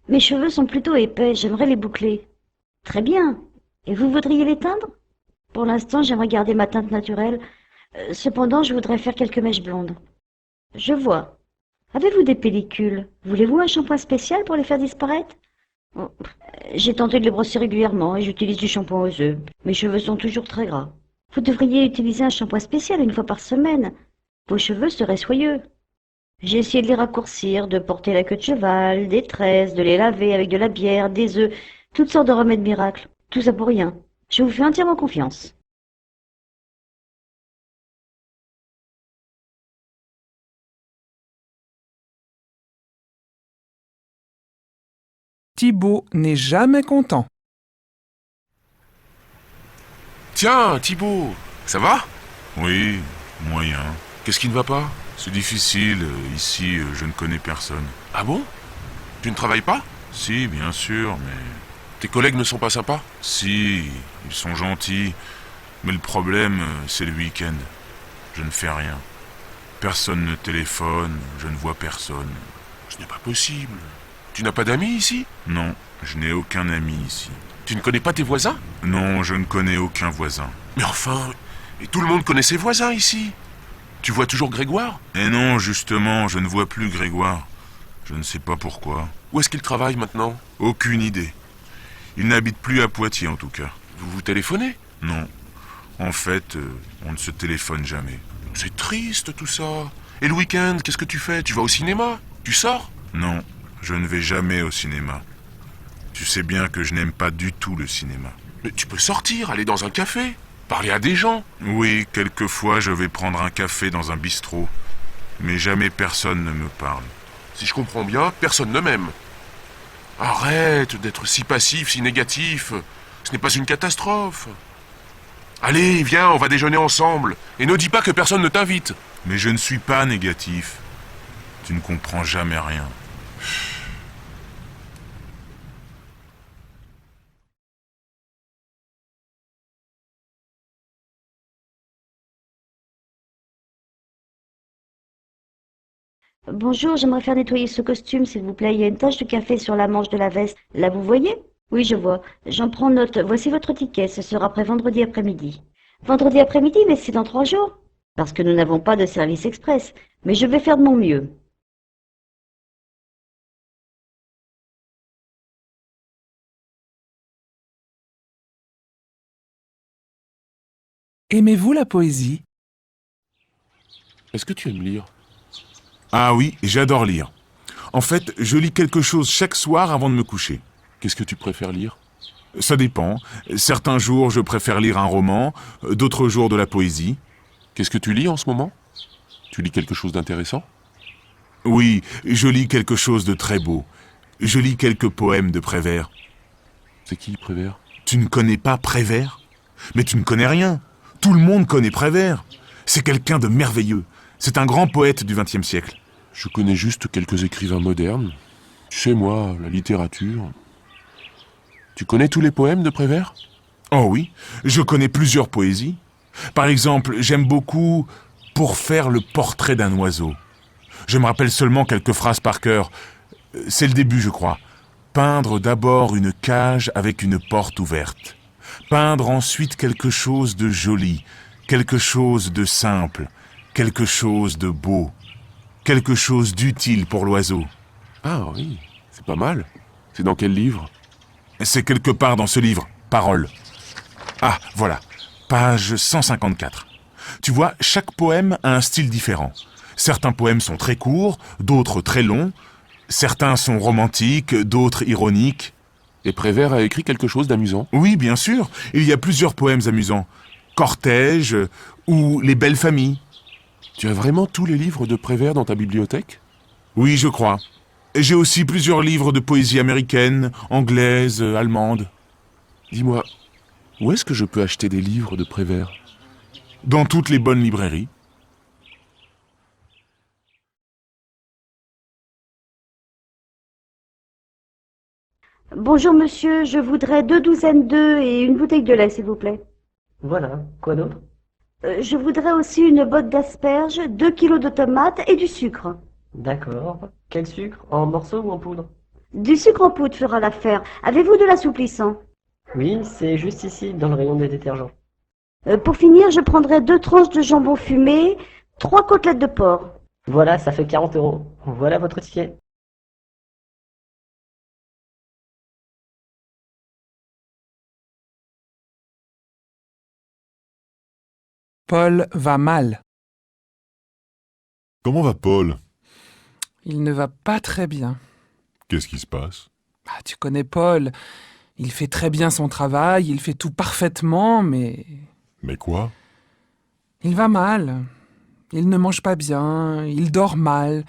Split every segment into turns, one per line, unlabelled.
Mes cheveux sont plutôt épais, j'aimerais les boucler. Très bien. Et vous voudriez les teindre? Pour l'instant, j'aimerais garder ma teinte naturelle. Cependant, je voudrais faire quelques mèches blondes. Je vois. Avez-vous des pellicules? Voulez-vous un shampoing spécial pour les faire disparaître? Oh, j'ai tenté de les brosser régulièrement et j'utilise du shampoing aux œufs. Mes cheveux sont toujours très gras. Vous devriez utiliser un shampoing spécial une fois par semaine. Vos cheveux seraient soyeux. J'ai essayé de les raccourcir, de porter la queue de cheval, des tresses, de les laver avec de la bière, des œufs, toutes sortes de remèdes miracles. Tout ça pour rien. Je vous fais entièrement confiance.
Thibaut n'est jamais content.
Tiens, Thibaut, ça va?
Oui, moyen.
Qu'est-ce qui ne va pas?
C'est difficile, ici je ne connais personne.
Ah bon? Tu ne travailles pas?
Si, bien sûr, mais...
Tes collègues ne sont pas sympas?
Si, ils sont gentils, mais le problème, c'est le week-end. Je ne fais rien. Personne ne téléphone, je ne vois personne.
Ce n'est pas possible. Tu n'as pas d'amis ici?
Non, je n'ai aucun ami ici.
Tu ne connais pas tes voisins?
Non, je ne connais aucun voisin.
Mais enfin, et tout le monde connaît ses voisins ici. Tu vois toujours Grégoire?
Et non, justement, je ne vois plus Grégoire. Je ne sais pas pourquoi.
Où est-ce qu'il travaille maintenant?
Aucune idée. Il n'habite plus à Poitiers en tout cas.
Vous vous téléphonez?
Non. En fait, on ne se téléphone jamais.
C'est triste tout ça. Et le week-end, qu'est-ce que tu fais? Tu vas au cinéma? Tu sors?
Non, je ne vais jamais au cinéma. Tu sais bien que je n'aime pas du tout le cinéma.
Mais tu peux sortir, aller dans un café, parler à des gens.
Oui, quelquefois je vais prendre un café dans un bistrot. Mais jamais personne ne me parle.
Si je comprends bien, personne ne m'aime. Arrête d'être si passif, si négatif. Ce n'est pas une catastrophe. Allez, viens, on va déjeuner ensemble. Et ne dis pas que personne ne t'invite.
Mais je ne suis pas négatif. Tu ne comprends jamais rien.
Bonjour, j'aimerais faire nettoyer ce costume, s'il vous plaît. Il y a une tache de café sur la manche de la veste. Là, vous voyez? Oui, je vois. J'en prends note. Voici votre ticket. Ce sera prêt vendredi après-midi. Vendredi après-midi, mais c'est dans 3 jours. Parce que nous n'avons pas de service express. Mais je vais faire de mon mieux.
Aimez-vous la poésie?
Est-ce que tu aimes lire?
Ah oui, j'adore lire. En fait, je lis quelque chose chaque soir avant de me coucher.
Qu'est-ce que tu préfères lire?
Ça dépend. Certains jours, je préfère lire un roman, d'autres jours de la poésie.
Qu'est-ce que tu lis en ce moment? Tu lis quelque chose d'intéressant?
Oui, je lis quelque chose de très beau. Je lis quelques poèmes de Prévert.
C'est qui, Prévert?
Tu ne connais pas Prévert? Mais tu ne connais rien. Tout le monde connaît Prévert. C'est quelqu'un de merveilleux. C'est un grand poète du XXe siècle.
Je connais juste quelques écrivains modernes. Tu sais, moi, la littérature. Tu connais tous les poèmes de Prévert?
Oh oui, je connais plusieurs poésies. Par exemple, j'aime beaucoup Pour faire le portrait d'un oiseau. Je me rappelle seulement quelques phrases par cœur. C'est le début, je crois. Peindre d'abord une cage avec une porte ouverte. Peindre ensuite quelque chose de joli, quelque chose de simple, quelque chose de beau, quelque chose d'utile pour l'oiseau.
Ah oui, c'est pas mal. C'est dans quel livre?
C'est quelque part dans ce livre, Paroles. Ah, voilà, page 154. Tu vois, chaque poème a un style différent. Certains poèmes sont très courts, d'autres très longs. Certains sont romantiques, d'autres ironiques.
Et Prévert a écrit quelque chose d'amusant?
Oui, bien sûr, il y a plusieurs poèmes amusants. Cortège ou Les belles familles.
Tu as vraiment tous les livres de Prévert dans ta bibliothèque?
Oui, je crois. J'ai aussi plusieurs livres de poésie américaine, anglaise, allemande.
Dis-moi, où est-ce que je peux acheter des livres de Prévert?
Dans toutes les bonnes librairies.
Bonjour, monsieur. Je voudrais 2 douzaines d'œufs et une bouteille de lait, s'il vous plaît.
Voilà, quoi d'autre?
Je voudrais aussi une botte d'asperges, 2 kilos de tomates et du sucre.
D'accord. Quel sucre? En morceaux ou en poudre?
Du sucre en poudre fera l'affaire. Avez-vous de l'assouplissant?
Oui, c'est juste ici, dans le rayon des détergents.
Pour finir, je prendrai 2 tranches de jambon fumé, 3 côtelettes de porc.
Voilà, ça fait 40 euros. Voilà votre ticket.
Paul va mal.
Comment va Paul?
Il ne va pas très bien.
Qu'est-ce qui se passe?
Ah, tu connais Paul. Il fait très bien son travail, il fait tout parfaitement, mais
Mais quoi?
il va mal. Il ne mange pas bien, il dort mal.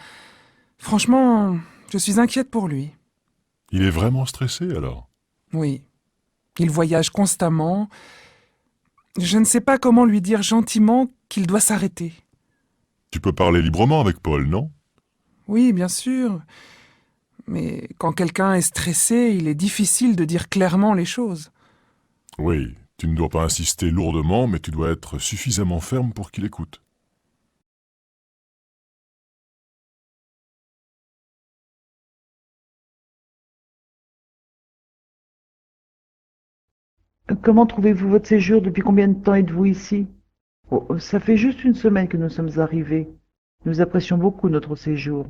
Franchement, je suis inquiète pour lui.
Il est vraiment stressé alors?
Oui. Il voyage constamment. Je ne sais pas comment lui dire gentiment qu'il doit s'arrêter.
Tu peux parler librement avec Paul, non?
Oui, bien sûr. Mais quand quelqu'un est stressé, il est difficile de dire clairement les choses.
Oui, tu ne dois pas insister lourdement, mais tu dois être suffisamment ferme pour qu'il écoute.
Comment trouvez-vous votre séjour? Depuis combien de temps êtes-vous ici? Oh, ça fait juste une semaine que nous sommes arrivés. Nous apprécions beaucoup notre séjour.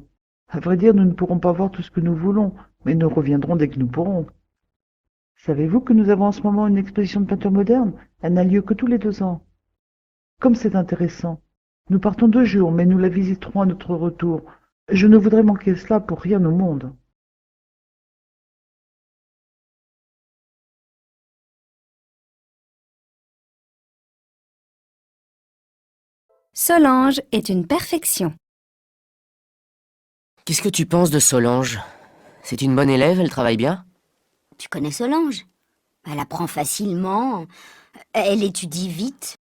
À vrai dire, nous ne pourrons pas voir tout ce que nous voulons, mais nous reviendrons dès que nous pourrons. Savez-vous que nous avons en ce moment une exposition de peinture moderne? Elle n'a lieu que tous les 2 ans. Comme c'est intéressant. Nous partons 2 jours, mais nous la visiterons à notre retour. Je ne voudrais manquer cela pour rien au monde.
Solange est une perfection.
Qu'est-ce que tu penses de Solange? C'est une bonne élève, elle travaille bien?
Tu connais Solange? Elle apprend facilement, elle étudie vite,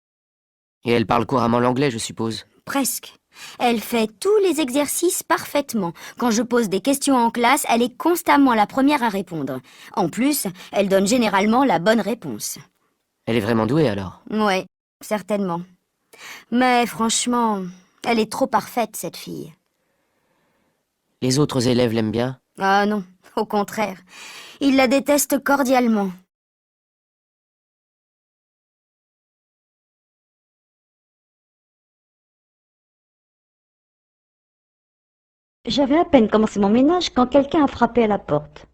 Et elle parle couramment l'anglais, je suppose.
presque. Elle fait tous les exercices parfaitement. Quand je pose des questions en classe, elle est constamment la première à répondre. En plus, elle donne généralement la bonne réponse.
Elle est vraiment douée alors.
Ouais, certainement. Mais franchement, elle est trop parfaite, cette fille.
Les autres élèves l'aiment bien?
Ah non, au contraire. Ils la détestent cordialement.
J'avais à peine commencé mon ménage quand quelqu'un a frappé à la porte.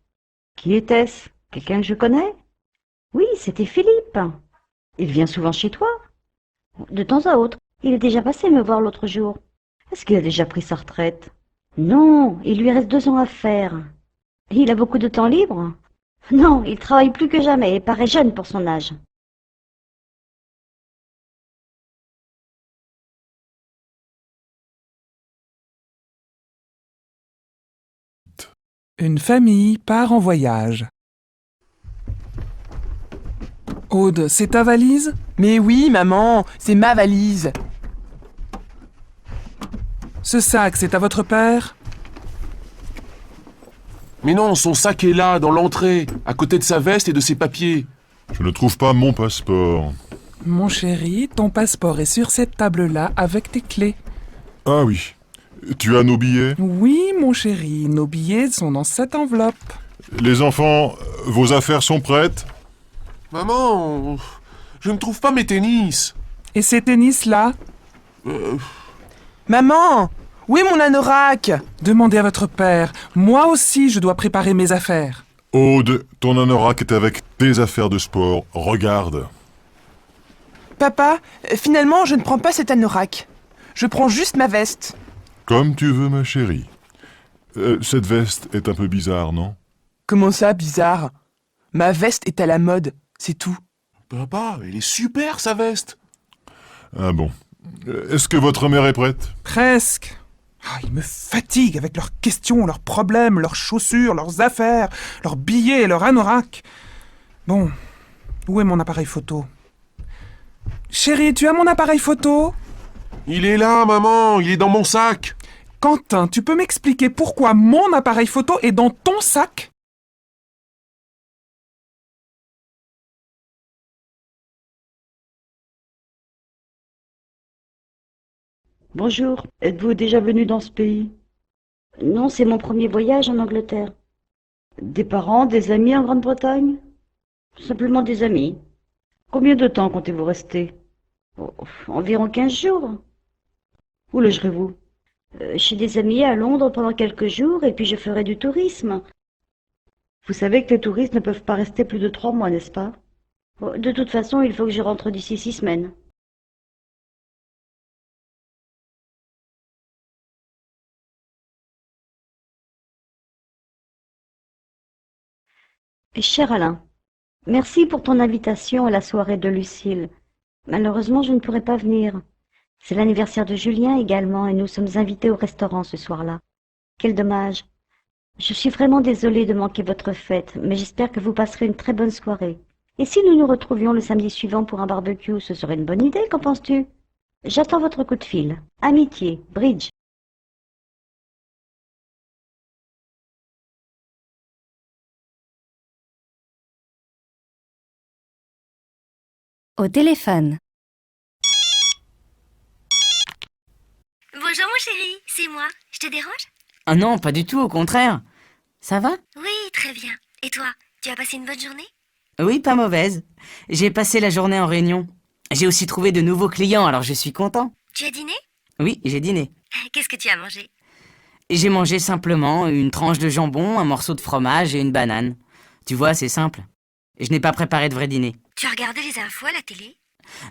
Qui était-ce? Quelqu'un que je connais? Oui, c'était Philippe. Il vient souvent chez toi? De temps à autre. Il est déjà passé me voir l'autre jour. Est-ce qu'il a déjà pris sa retraite? Non, il lui reste 2 ans à faire. Il a beaucoup de temps libre? Non, il travaille plus que jamais et paraît jeune pour son âge.
Une famille part en voyage. Aude, c'est ta valise?
Mais oui, maman, c'est ma valise.
Ce sac, c'est à votre père?
Mais non, son sac est là, dans l'entrée, à côté de sa veste et de ses papiers.
Je ne trouve pas mon passeport.
Mon chéri, ton passeport est sur cette table-là avec tes clés.
Ah oui. Tu as nos billets?
Oui, mon chéri, nos billets sont dans cette enveloppe.
Les enfants, vos affaires sont prêtes?
Maman, je ne trouve pas mes tennis.
Et ces tennis-là?
Maman, où est mon anorak?
Demandez à votre père. Moi aussi, je dois préparer mes affaires.
Aude, ton anorak est avec tes affaires de sport. Regarde.
Papa, finalement, je ne prends pas cet anorak. Je prends juste ma veste.
Comme tu veux, ma chérie. Cette veste est un peu bizarre, non?
Comment ça, bizarre? Ma veste est à la mode, c'est tout.
Papa, elle est super, sa veste.
Ah bon. Est-ce que votre mère est prête?
Presque. Ah, ils me fatiguent avec leurs questions, leurs problèmes, leurs chaussures, leurs affaires, leurs billets, leurs anoraks. Bon, où est mon appareil photo? Chérie, tu as mon appareil photo?
Il est là, maman, il est dans mon sac.
Quentin, tu peux m'expliquer pourquoi mon appareil photo est dans ton sac?
Bonjour.
Êtes-vous déjà venu dans ce pays?
Non, c'est mon premier voyage en Angleterre. Des parents, des amis en Grande-Bretagne? Simplement des amis. Combien de temps comptez-vous rester? Oh, environ 15 jours. Où logerez-vous? Chez des amis à Londres pendant quelques jours, et puis je ferai du tourisme. Vous savez que les touristes ne peuvent pas rester plus de 3 mois, n'est-ce pas? Oh, de toute façon, il faut que je rentre d'ici 6 semaines. Cher Alain, merci pour ton invitation à la soirée de Lucille. Malheureusement, je ne pourrai pas venir. C'est l'anniversaire de Julien également, et nous sommes invités au restaurant ce soir-là. Quel dommage. Je suis vraiment désolée de manquer votre fête, mais j'espère que vous passerez une très bonne soirée. Et si nous nous retrouvions le samedi suivant pour un barbecue, ce serait une bonne idée, qu'en penses-tu? J'attends votre coup de fil. Amitié, Bridge.
Au téléphone.
Bonjour mon chéri, c'est moi. Je te dérange?
Ah non, pas du tout, au contraire. Ça va?
Oui, très bien. Et toi, tu as passé une bonne journée?
Oui, pas mauvaise. J'ai passé la journée en réunion. J'ai aussi trouvé de nouveaux clients, alors je suis content.
Tu as dîné?
Oui, j'ai dîné.
Qu'est-ce que tu as mangé?
J'ai mangé simplement une tranche de jambon, un morceau de fromage et une banane. Tu vois, c'est simple. Je n'ai pas préparé de vrai dîner.
Tu as regardé les infos à la télé?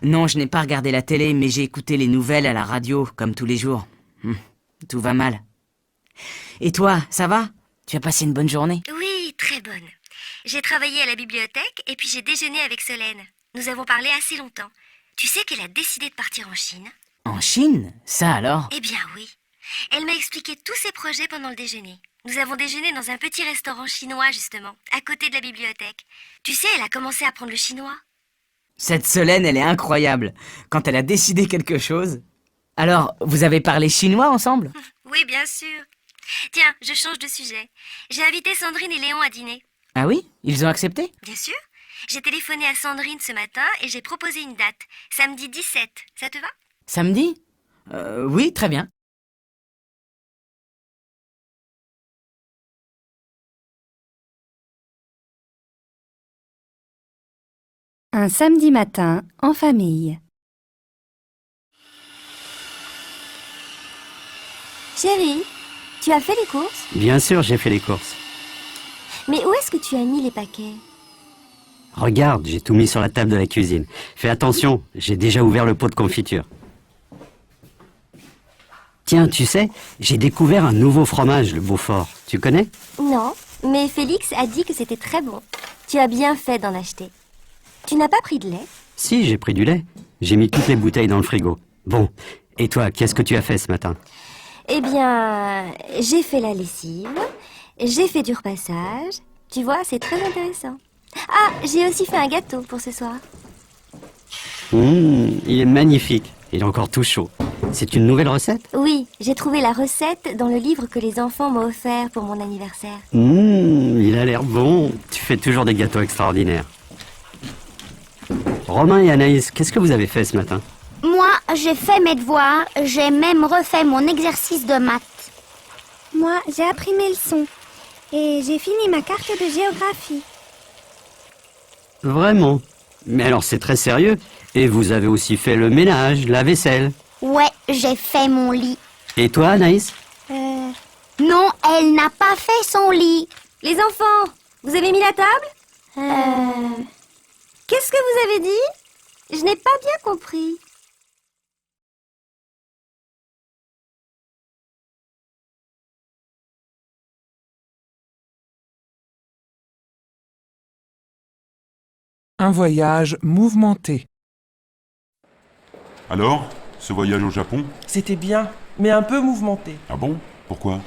Non, je n'ai pas regardé la télé, mais j'ai écouté les nouvelles à la radio, comme tous les jours. Tout va mal. Et toi, ça va? Tu as passé une bonne journée?
Oui, très bonne. J'ai travaillé à la bibliothèque et puis j'ai déjeuné avec Solène. Nous avons parlé assez longtemps. Tu sais qu'elle a décidé de partir en Chine?
En Chine? Ça alors?
Eh bien oui. Elle m'a expliqué tous ses projets pendant le déjeuner. Nous avons déjeuné dans un petit restaurant chinois, justement, à côté de la bibliothèque. Tu sais, elle a commencé à apprendre le chinois.
Cette Solène, elle est incroyable. Quand elle a décidé quelque chose... Alors, vous avez parlé chinois ensemble?
Oui, bien sûr. Tiens, je change de sujet. J'ai invité Sandrine et Léon à dîner.
Ah oui? Ils ont accepté?
Bien sûr. J'ai téléphoné à Sandrine ce matin et j'ai proposé une date. Samedi 17. Ça te va?
Samedi? Oui, très bien.
Un samedi matin, en famille.
Chérie, tu as fait les courses?
Bien sûr, j'ai fait les courses.
Mais où est-ce que tu as mis les paquets?
Regarde, j'ai tout mis sur la table de la cuisine. Fais attention, j'ai déjà ouvert le pot de confiture. Tiens, tu sais, j'ai découvert un nouveau fromage, le Beaufort. Tu connais?
Non, mais Félix a dit que c'était très bon. Tu as bien fait d'en acheter. Tu n'as pas pris de lait?
Si, j'ai pris du lait. J'ai mis toutes les bouteilles dans le frigo. Bon, et toi, qu'est-ce que tu as fait ce matin?
Eh bien, j'ai fait la lessive, j'ai fait du repassage. Tu vois, c'est très intéressant. Ah, j'ai aussi fait un gâteau pour ce soir.
Il est magnifique. Il est encore tout chaud. C'est une nouvelle recette?
Oui, j'ai trouvé la recette dans le livre que les enfants m'ont offert pour mon anniversaire.
Il a l'air bon. Tu fais toujours des gâteaux extraordinaires. Romain et Anaïs, qu'est-ce que vous avez fait ce matin?
Moi, j'ai fait mes devoirs, j'ai même refait mon exercice de maths.
Moi, j'ai appris mes leçons. Et j'ai fini ma carte de géographie.
Vraiment? Mais alors c'est très sérieux. Et vous avez aussi fait le ménage, la vaisselle.
Ouais, j'ai fait mon lit.
Et toi, Anaïs?
Non, elle n'a pas fait son lit. Les enfants, vous avez mis la table? Qu'est-ce que vous avez dit? Je n'ai pas bien compris.
Un voyage mouvementé.
Alors, ce voyage au Japon?
C'était bien, mais un peu mouvementé.
Ah bon? Pourquoi?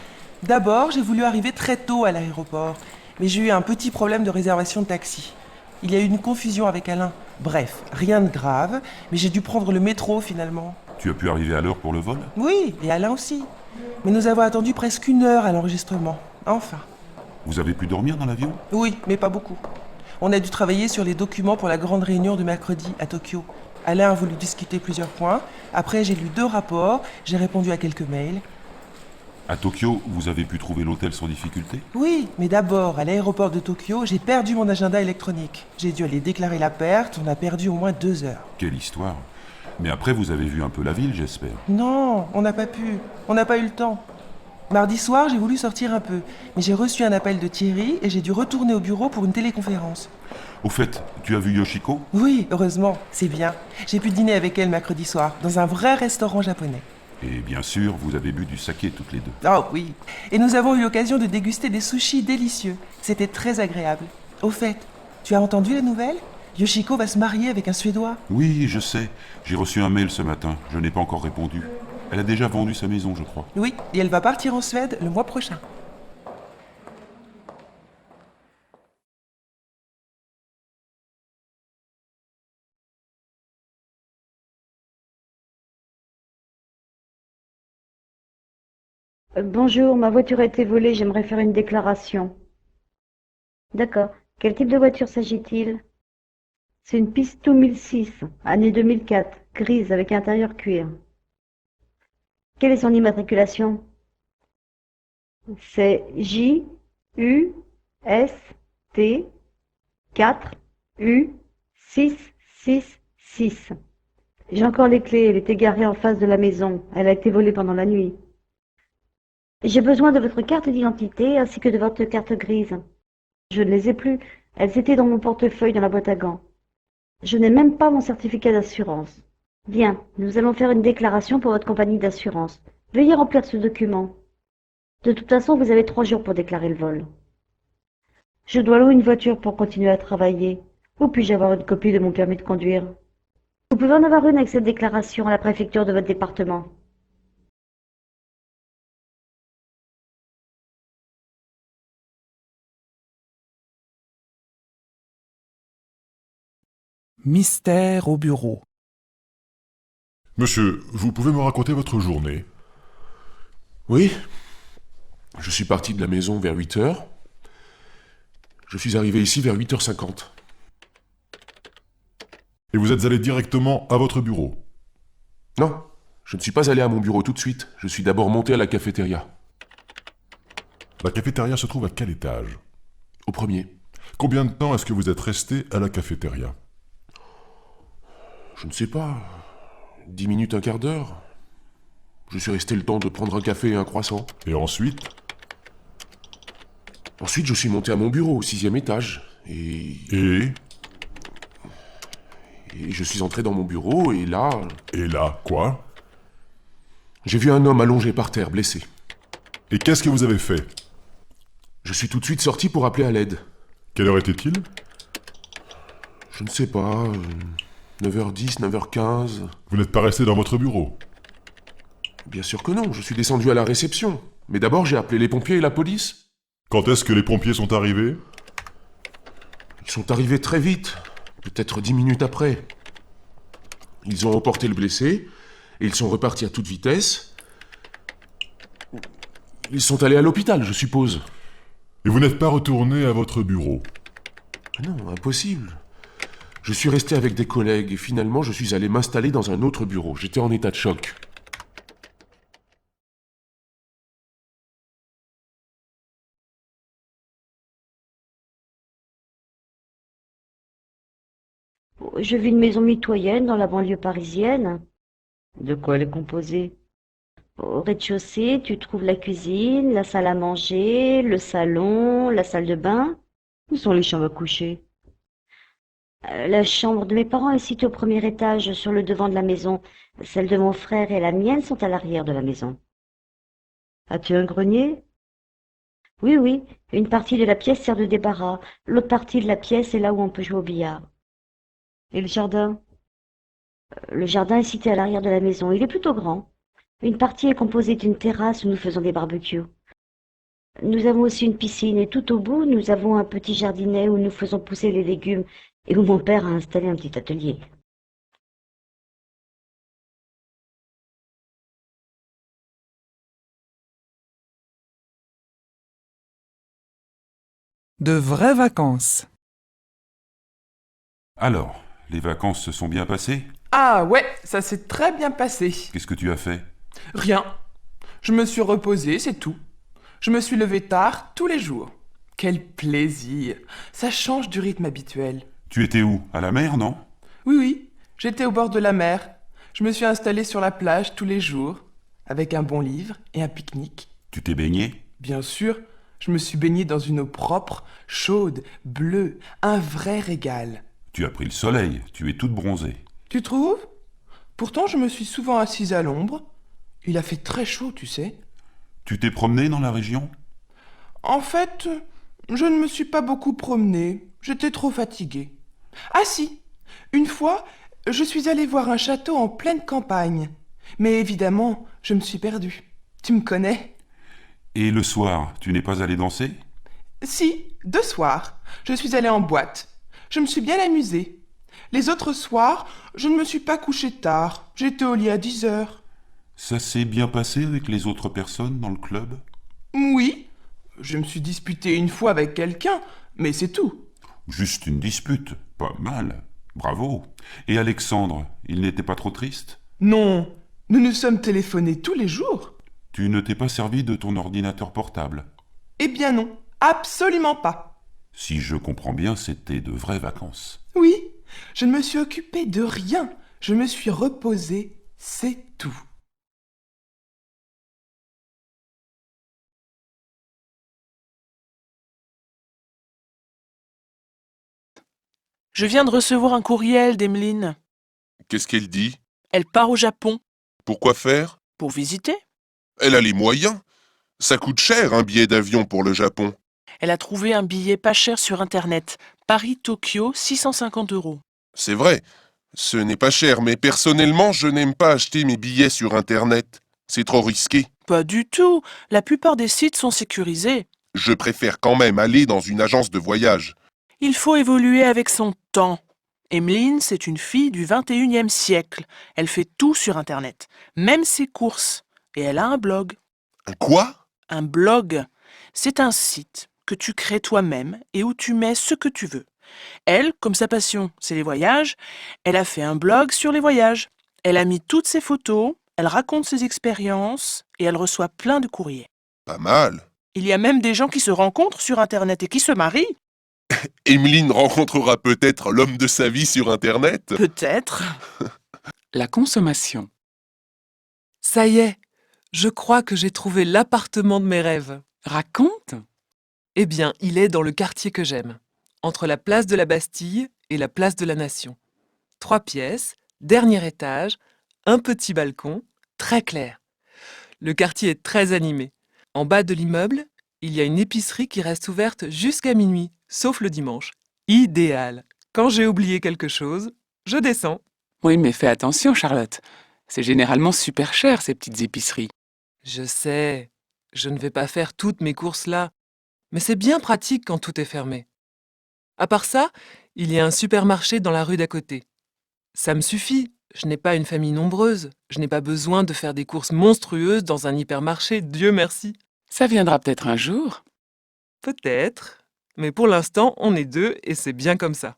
D'abord, j'ai voulu arriver très tôt à l'aéroport, mais j'ai eu un petit problème de réservation de taxi. Il y a eu une confusion avec Alain. Bref, rien de grave, mais j'ai dû prendre le métro finalement.
Tu as pu arriver à l'heure pour le vol?
Oui, et Alain aussi. Mais nous avons attendu presque 1 heure à l'enregistrement. Enfin.
Vous avez pu dormir dans l'avion?
Oui, mais pas beaucoup. On a dû travailler sur les documents pour la grande réunion de mercredi à Tokyo. Alain a voulu discuter plusieurs points. Après, j'ai lu 2 rapports, j'ai répondu à quelques mails.
À Tokyo, vous avez pu trouver l'hôtel sans difficulté?
Oui, mais d'abord, à l'aéroport de Tokyo, j'ai perdu mon agenda électronique. J'ai dû aller déclarer la perte, on a perdu au moins 2 heures.
Quelle histoire. Mais après, vous avez vu un peu la ville, j'espère.
Non, on n'a pas pu. On n'a pas eu le temps. Mardi soir, j'ai voulu sortir un peu, mais j'ai reçu un appel de Thierry et j'ai dû retourner au bureau pour une téléconférence.
Au fait, tu as vu Yoshiko?
Oui, heureusement, c'est bien. J'ai pu dîner avec elle mercredi soir, dans un vrai restaurant japonais.
Et bien sûr, vous avez bu du saké toutes les deux.
Oh oui, et nous avons eu l'occasion de déguster des sushis délicieux. C'était très agréable. Au fait, tu as entendu la nouvelle? Yoshiko va se marier avec un Suédois.
Oui, je sais. J'ai reçu un mail ce matin. Je n'ai pas encore répondu. Elle a déjà vendu sa maison, je crois.
Oui, et elle va partir en Suède le mois prochain.
Bonjour, ma voiture a été volée, j'aimerais faire une déclaration. D'accord. Quel type de voiture s'agit-il? C'est une Pisto 1006, année 2004, grise avec intérieur cuir. Quelle est son immatriculation? C'est J-U-S-T 4-U-6-6-6. J'ai encore les clés, elle était garée en face de la maison. Elle a été volée pendant la nuit. J'ai besoin de votre carte d'identité ainsi que de votre carte grise. Je ne les ai plus. Elles étaient dans mon portefeuille dans la boîte à gants. Je n'ai même pas mon certificat d'assurance. Bien, nous allons faire une déclaration pour votre compagnie d'assurance. Veuillez remplir ce document. De toute façon, vous avez 3 jours pour déclarer le vol. Je dois louer une voiture pour continuer à travailler. Où puis-je avoir une copie de mon permis de conduire? Vous pouvez en avoir une avec cette déclaration à la préfecture de votre département.
Mystère au bureau.
Monsieur, vous pouvez me raconter votre journée?
Oui. Je suis parti de la maison vers 8 heures. Je suis arrivé ici vers 8h50.
Et vous êtes allé directement à votre bureau?
Non, je ne suis pas allé à mon bureau tout de suite. Je suis d'abord monté à la cafétéria.
La cafétéria se trouve à quel étage?
Au premier.
Combien de temps est-ce que vous êtes resté à la cafétéria?
Je ne sais pas. 10 minutes, un quart d'heure. Je suis resté le temps de prendre un café et un croissant.
Et ensuite?
Ensuite, je suis monté à mon bureau, au 6e étage. Et je suis entré dans mon bureau, et là...
Et là, quoi?
J'ai vu un homme allongé par terre, blessé.
Et qu'est-ce que vous avez fait?
Je suis tout de suite sorti pour appeler à l'aide.
Quelle heure était-il?
Je ne sais pas... 9h10, 9h15...
Vous n'êtes pas resté dans votre bureau?
Bien sûr que non, je suis descendu à la réception. Mais d'abord, j'ai appelé les pompiers et la police.
Quand est-ce que les pompiers sont arrivés?
Ils sont arrivés très vite, peut-être 10 minutes après. Ils ont emporté le blessé, et ils sont repartis à toute vitesse. Ils sont allés à l'hôpital, je suppose.
Et vous n'êtes pas retourné à votre bureau?
Non, impossible. Je suis resté avec des collègues, et finalement, je suis allé m'installer dans un autre bureau. J'étais en état de choc.
Je vis une maison mitoyenne dans la banlieue parisienne. De quoi elle est composée? Au rez-de-chaussée, tu trouves la cuisine, la salle à manger, le salon, la salle de bain. Où sont les chambres à coucher? La chambre de mes parents est située au premier étage, sur le devant de la maison. Celle de mon frère et la mienne sont à l'arrière de la maison. As-tu un grenier? Oui, oui. Une partie de la pièce sert de débarras. L'autre partie de la pièce est là où on peut jouer au billard. Et le jardin? Le jardin est situé à l'arrière de la maison. Il est plutôt grand. Une partie est composée d'une terrasse où nous faisons des barbecues. Nous avons aussi une piscine et tout au bout, nous avons un petit jardinet où nous faisons pousser les légumes et où mon père a installé un petit atelier.
De vraies vacances.
Alors, les vacances se sont bien passées?
Ah ouais, ça s'est très bien passé.
Qu'est-ce que tu as fait?
Rien. Je me suis reposé, c'est tout. Je me suis levé tard tous les jours. Quel plaisir! Ça change du rythme habituel.
Tu étais où? À la mer, non?
Oui, j'étais au bord de la mer. Je me suis installé sur la plage tous les jours, avec un bon livre et un pique-nique.
Tu t'es baigné?
Bien sûr, je me suis baigné dans une eau propre, chaude, bleue, un vrai régal.
Tu as pris le soleil, tu es toute bronzée.
Tu trouves? Pourtant, je me suis souvent assise à l'ombre. Il a fait très chaud, tu sais.
Tu t'es promené dans la région?
En fait, je ne me suis pas beaucoup promené. J'étais trop fatigué. Ah si, une fois, je suis allé voir un château en pleine campagne. Mais évidemment, je me suis perdu. Tu me connais?
Et le soir, tu n'es pas allé danser?
Si, 2 soirs. Je suis allé en boîte. Je me suis bien amusé. Les autres soirs, je ne me suis pas couché tard. J'étais au lit à 10 heures.
Ça s'est bien passé avec les autres personnes dans le club?
Oui, je me suis disputé une fois avec quelqu'un, mais c'est tout.
Juste une dispute, pas mal. Bravo. Et Alexandre, il n'était pas trop triste?
Non, nous nous sommes téléphonés tous les jours.
Tu ne t'es pas servi de ton ordinateur portable?
Eh bien non, absolument pas.
Si je comprends bien, c'était de vraies vacances.
Oui, je ne me suis occupé de rien. Je me suis reposé, c'est tout.
Je viens de recevoir un courriel d'Emeline.
Qu'est-ce qu'elle dit?
Elle part au Japon.
Pourquoi faire?
Pour visiter.
Elle a les moyens. Ça coûte cher un billet d'avion pour le Japon.
Elle a trouvé un billet pas cher sur Internet. Paris-Tokyo, 650 €.
C'est vrai, ce n'est pas cher, mais personnellement, je n'aime pas acheter mes billets sur Internet. C'est trop risqué.
Pas du tout. La plupart des sites sont sécurisés.
Je préfère quand même aller dans une agence de voyage.
Il faut évoluer avec son temps. Emeline, c'est une fille du 21e siècle. Elle fait tout sur Internet, même ses courses. Et elle a un blog.
Un quoi?
Un blog. C'est un site que tu crées toi-même et où tu mets ce que tu veux. Elle, comme sa passion, c'est les voyages, elle a fait un blog sur les voyages. Elle a mis toutes ses photos, elle raconte ses expériences et elle reçoit plein de courriers.
Pas mal.
Il y a même des gens qui se rencontrent sur Internet et qui se marient.
Emeline rencontrera peut-être l'homme de sa vie sur Internet.
Peut-être.
La consommation. Ça y est, je crois que j'ai trouvé l'appartement de mes rêves.
Raconte.
Eh bien, il est dans le quartier que j'aime, entre la place de la Bastille et la place de la Nation. 3 pièces, dernier étage, un petit balcon, très clair. Le quartier est très animé. En bas de l'immeuble, il y a une épicerie qui reste ouverte jusqu'à minuit, sauf le dimanche. Idéal. Quand j'ai oublié quelque chose, je descends.
Oui, mais fais attention, Charlotte. C'est généralement super cher, ces petites épiceries.
Je sais, je ne vais pas faire toutes mes courses là, mais c'est bien pratique quand tout est fermé. À part ça, il y a un supermarché dans la rue d'à côté. Ça me suffit, je n'ai pas une famille nombreuse, je n'ai pas besoin de faire des courses monstrueuses dans un hypermarché, Dieu merci.
Ça viendra peut-être un jour.
Peut-être, mais pour l'instant, on est 2 et c'est bien comme ça.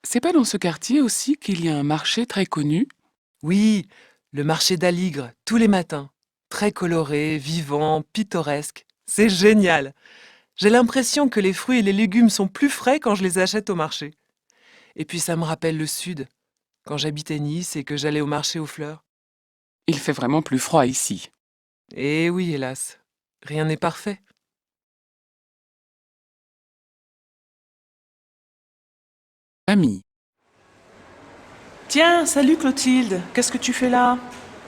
C'est pas dans ce quartier aussi qu'il y a un marché très connu?
Oui, le marché d'Aligre, tous les matins. Très coloré, vivant, pittoresque. C'est génial. J'ai l'impression que les fruits et les légumes sont plus frais quand je les achète au marché. Et puis ça me rappelle le sud, quand j'habitais Nice et que j'allais au marché aux fleurs.
Il fait vraiment plus froid ici.
Eh oui, hélas, rien n'est parfait.
Ami.
Tiens, salut Clotilde, qu'est-ce que tu fais là?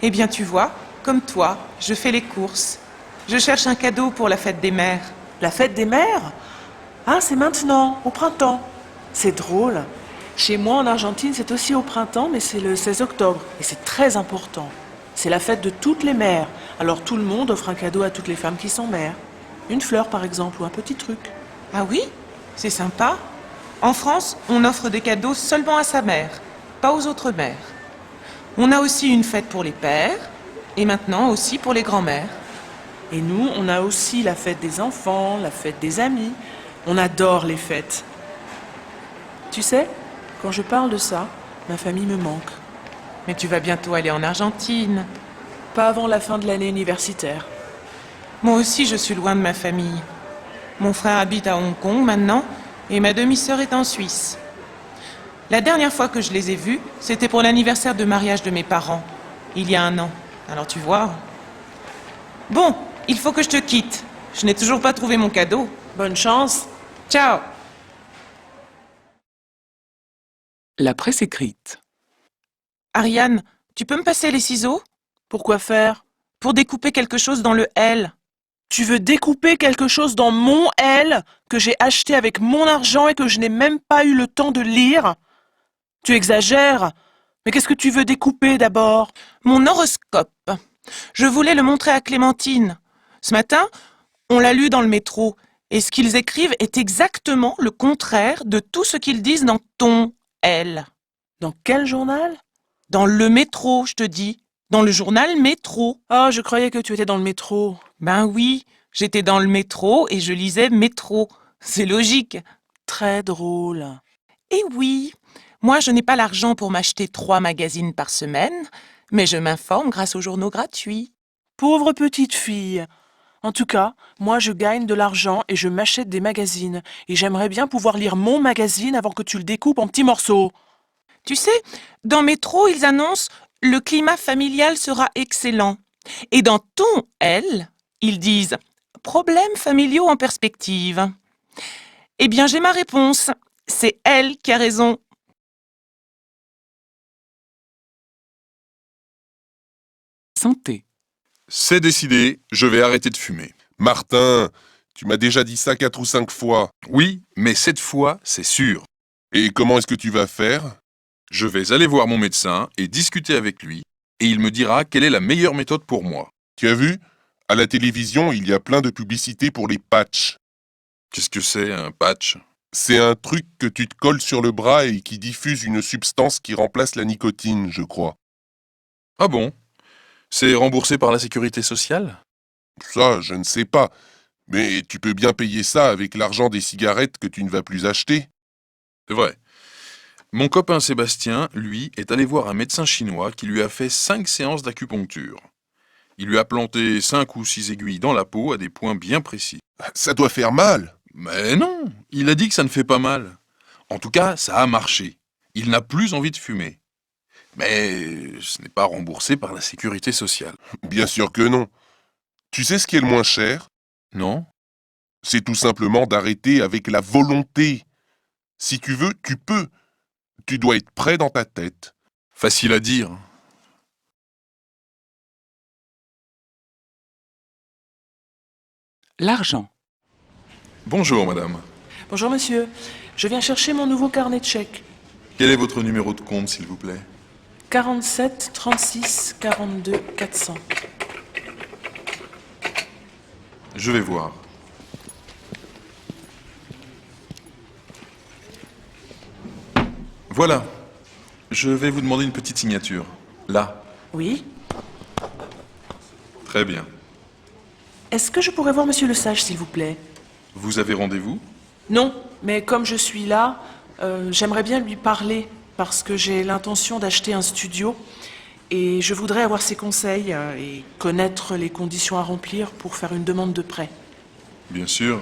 Eh bien tu vois, comme toi, je fais les courses. Je cherche un cadeau pour la fête des mères. La fête des mères? Ah, c'est maintenant, au printemps. C'est drôle. Chez moi en Argentine, c'est aussi au printemps, mais c'est le 16 octobre. Et c'est très important. C'est la fête de toutes les mères. Alors tout le monde offre un cadeau à toutes les femmes qui sont mères. Une fleur par exemple, ou un petit truc. Ah oui? C'est sympa. En France, on offre des cadeaux seulement à sa mère, pas aux autres mères. On a aussi une fête pour les pères, et maintenant aussi pour les grands-mères. Et nous, on a aussi la fête des enfants, la fête des amis. On adore les fêtes. Tu sais, quand je parle de ça, ma famille me manque. Mais tu vas bientôt aller en Argentine. pas avant la fin de l'année universitaire. Moi aussi, je suis loin de ma famille. Mon frère habite à Hong Kong maintenant, et ma demi-sœur est en Suisse. La dernière fois que je les ai vus, c'était pour l'anniversaire de mariage de mes parents, il y a 1 an. Alors tu vois... Bon, il faut que je te quitte. Je n'ai toujours pas trouvé mon cadeau. Bonne chance. Ciao.
La presse écrite.
Ariane, tu peux me passer les ciseaux?
Pourquoi faire?
Pour découper quelque chose dans le L.
Tu veux découper quelque chose dans mon L que j'ai acheté avec mon argent et que je n'ai même pas eu le temps de lire? Tu exagères. Mais qu'est-ce que tu veux découper d'abord?
Mon horoscope. Je voulais le montrer à Clémentine. Ce matin, on l'a lu dans le métro. Et ce qu'ils écrivent est exactement le contraire de tout ce qu'ils disent dans ton L.
Dans quel journal?
Dans le métro, je te dis. Dans le journal Métro.
Ah, je croyais que tu étais dans le métro.
Ben oui, j'étais dans le métro et je lisais Métro. C'est logique.
Très drôle.
Et oui, moi je n'ai pas l'argent pour m'acheter 3 magazines par semaine, mais je m'informe grâce aux journaux gratuits.
Pauvre petite fille. En tout cas, moi je gagne de l'argent et je m'achète des magazines. Et j'aimerais bien pouvoir lire mon magazine avant que tu le découpes en petits morceaux.
Tu sais, dans Métro, ils annoncent « Le climat familial sera excellent ». Et dans ton L, ils disent « Problèmes familiaux en perspective ». Eh bien, j'ai ma réponse. C'est elle qui a raison.
Santé.
C'est décidé, je vais arrêter de fumer. Martin, tu m'as déjà dit ça 4 ou 5 fois.
Oui, mais cette fois, c'est sûr.
Et comment est-ce que tu vas faire?
Je vais aller voir mon médecin et discuter avec lui, et il me dira quelle est la meilleure méthode pour moi.
Tu as vu? À la télévision, il y a plein de publicités pour les patchs.
Qu'est-ce que c'est, un patch?
C'est un truc que tu te colles sur le bras et qui diffuse une substance qui remplace la nicotine, je crois.
Ah bon? C'est remboursé par la sécurité sociale?
Ça, je ne sais pas. Mais tu peux bien payer ça avec l'argent des cigarettes que tu ne vas plus acheter.
C'est vrai. Mon copain Sébastien, lui, est allé voir un médecin chinois qui lui a fait 5 séances d'acupuncture. Il lui a planté 5 ou 6 aiguilles dans la peau à des points bien précis.
Ça doit faire mal.
Mais non, il a dit que ça ne fait pas mal. En tout cas, ça a marché. Il n'a plus envie de fumer. Mais ce n'est pas remboursé par la sécurité sociale.
Bien sûr que non. Tu sais ce qui est le moins cher?
Non.
C'est tout simplement d'arrêter avec la volonté. Si tu veux, tu peux. Tu dois être prêt dans ta tête.
Facile à dire.
L'argent.
Bonjour, madame.
Bonjour, monsieur. Je viens chercher mon nouveau carnet de chèques.
Quel est votre numéro de compte, s'il vous plaît?
47 36 42 400.
Je vais voir. Voilà. Je vais vous demander une petite signature. Là.
Oui.
Très bien.
Est-ce que je pourrais voir monsieur le sage, s'il vous plaît?
Vous avez rendez-vous?
Non, mais comme je suis là, j'aimerais bien lui parler parce que j'ai l'intention d'acheter un studio et je voudrais avoir ses conseils et connaître les conditions à remplir pour faire une demande de prêt.
Bien sûr.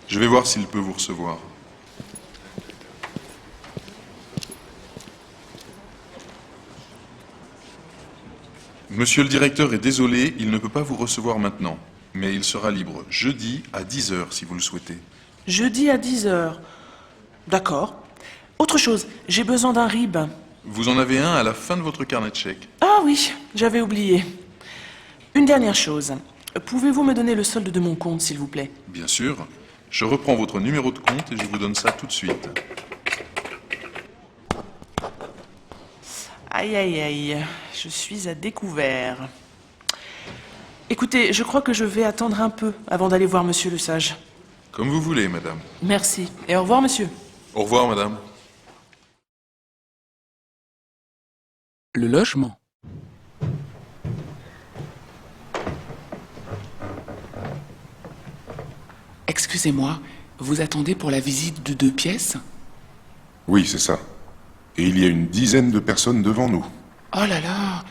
Je vais voir s'il peut vous recevoir. Monsieur le directeur est désolé, il ne peut pas vous recevoir maintenant. Mais il sera libre jeudi à 10h si vous le souhaitez.
Jeudi à 10h. D'accord. Autre chose, j'ai besoin d'un RIB.
Vous en avez un à la fin de votre carnet de chèques.
Ah oui, j'avais oublié. Une dernière chose. Pouvez-vous me donner le solde de mon compte, s'il vous plaît?
Bien sûr. Je reprends votre numéro de compte et je vous donne ça tout de suite.
Aïe, aïe, aïe. Je suis à découvert. Écoutez, je crois que je vais attendre un peu avant d'aller voir monsieur le sage.
Comme vous voulez, madame.
Merci. Et au revoir, monsieur.
Au revoir, madame.
Le logement. Excusez-moi, vous attendez pour la visite de 2 pièces?
Oui, c'est ça. Et il y a une dizaine de personnes devant nous.
Oh là là,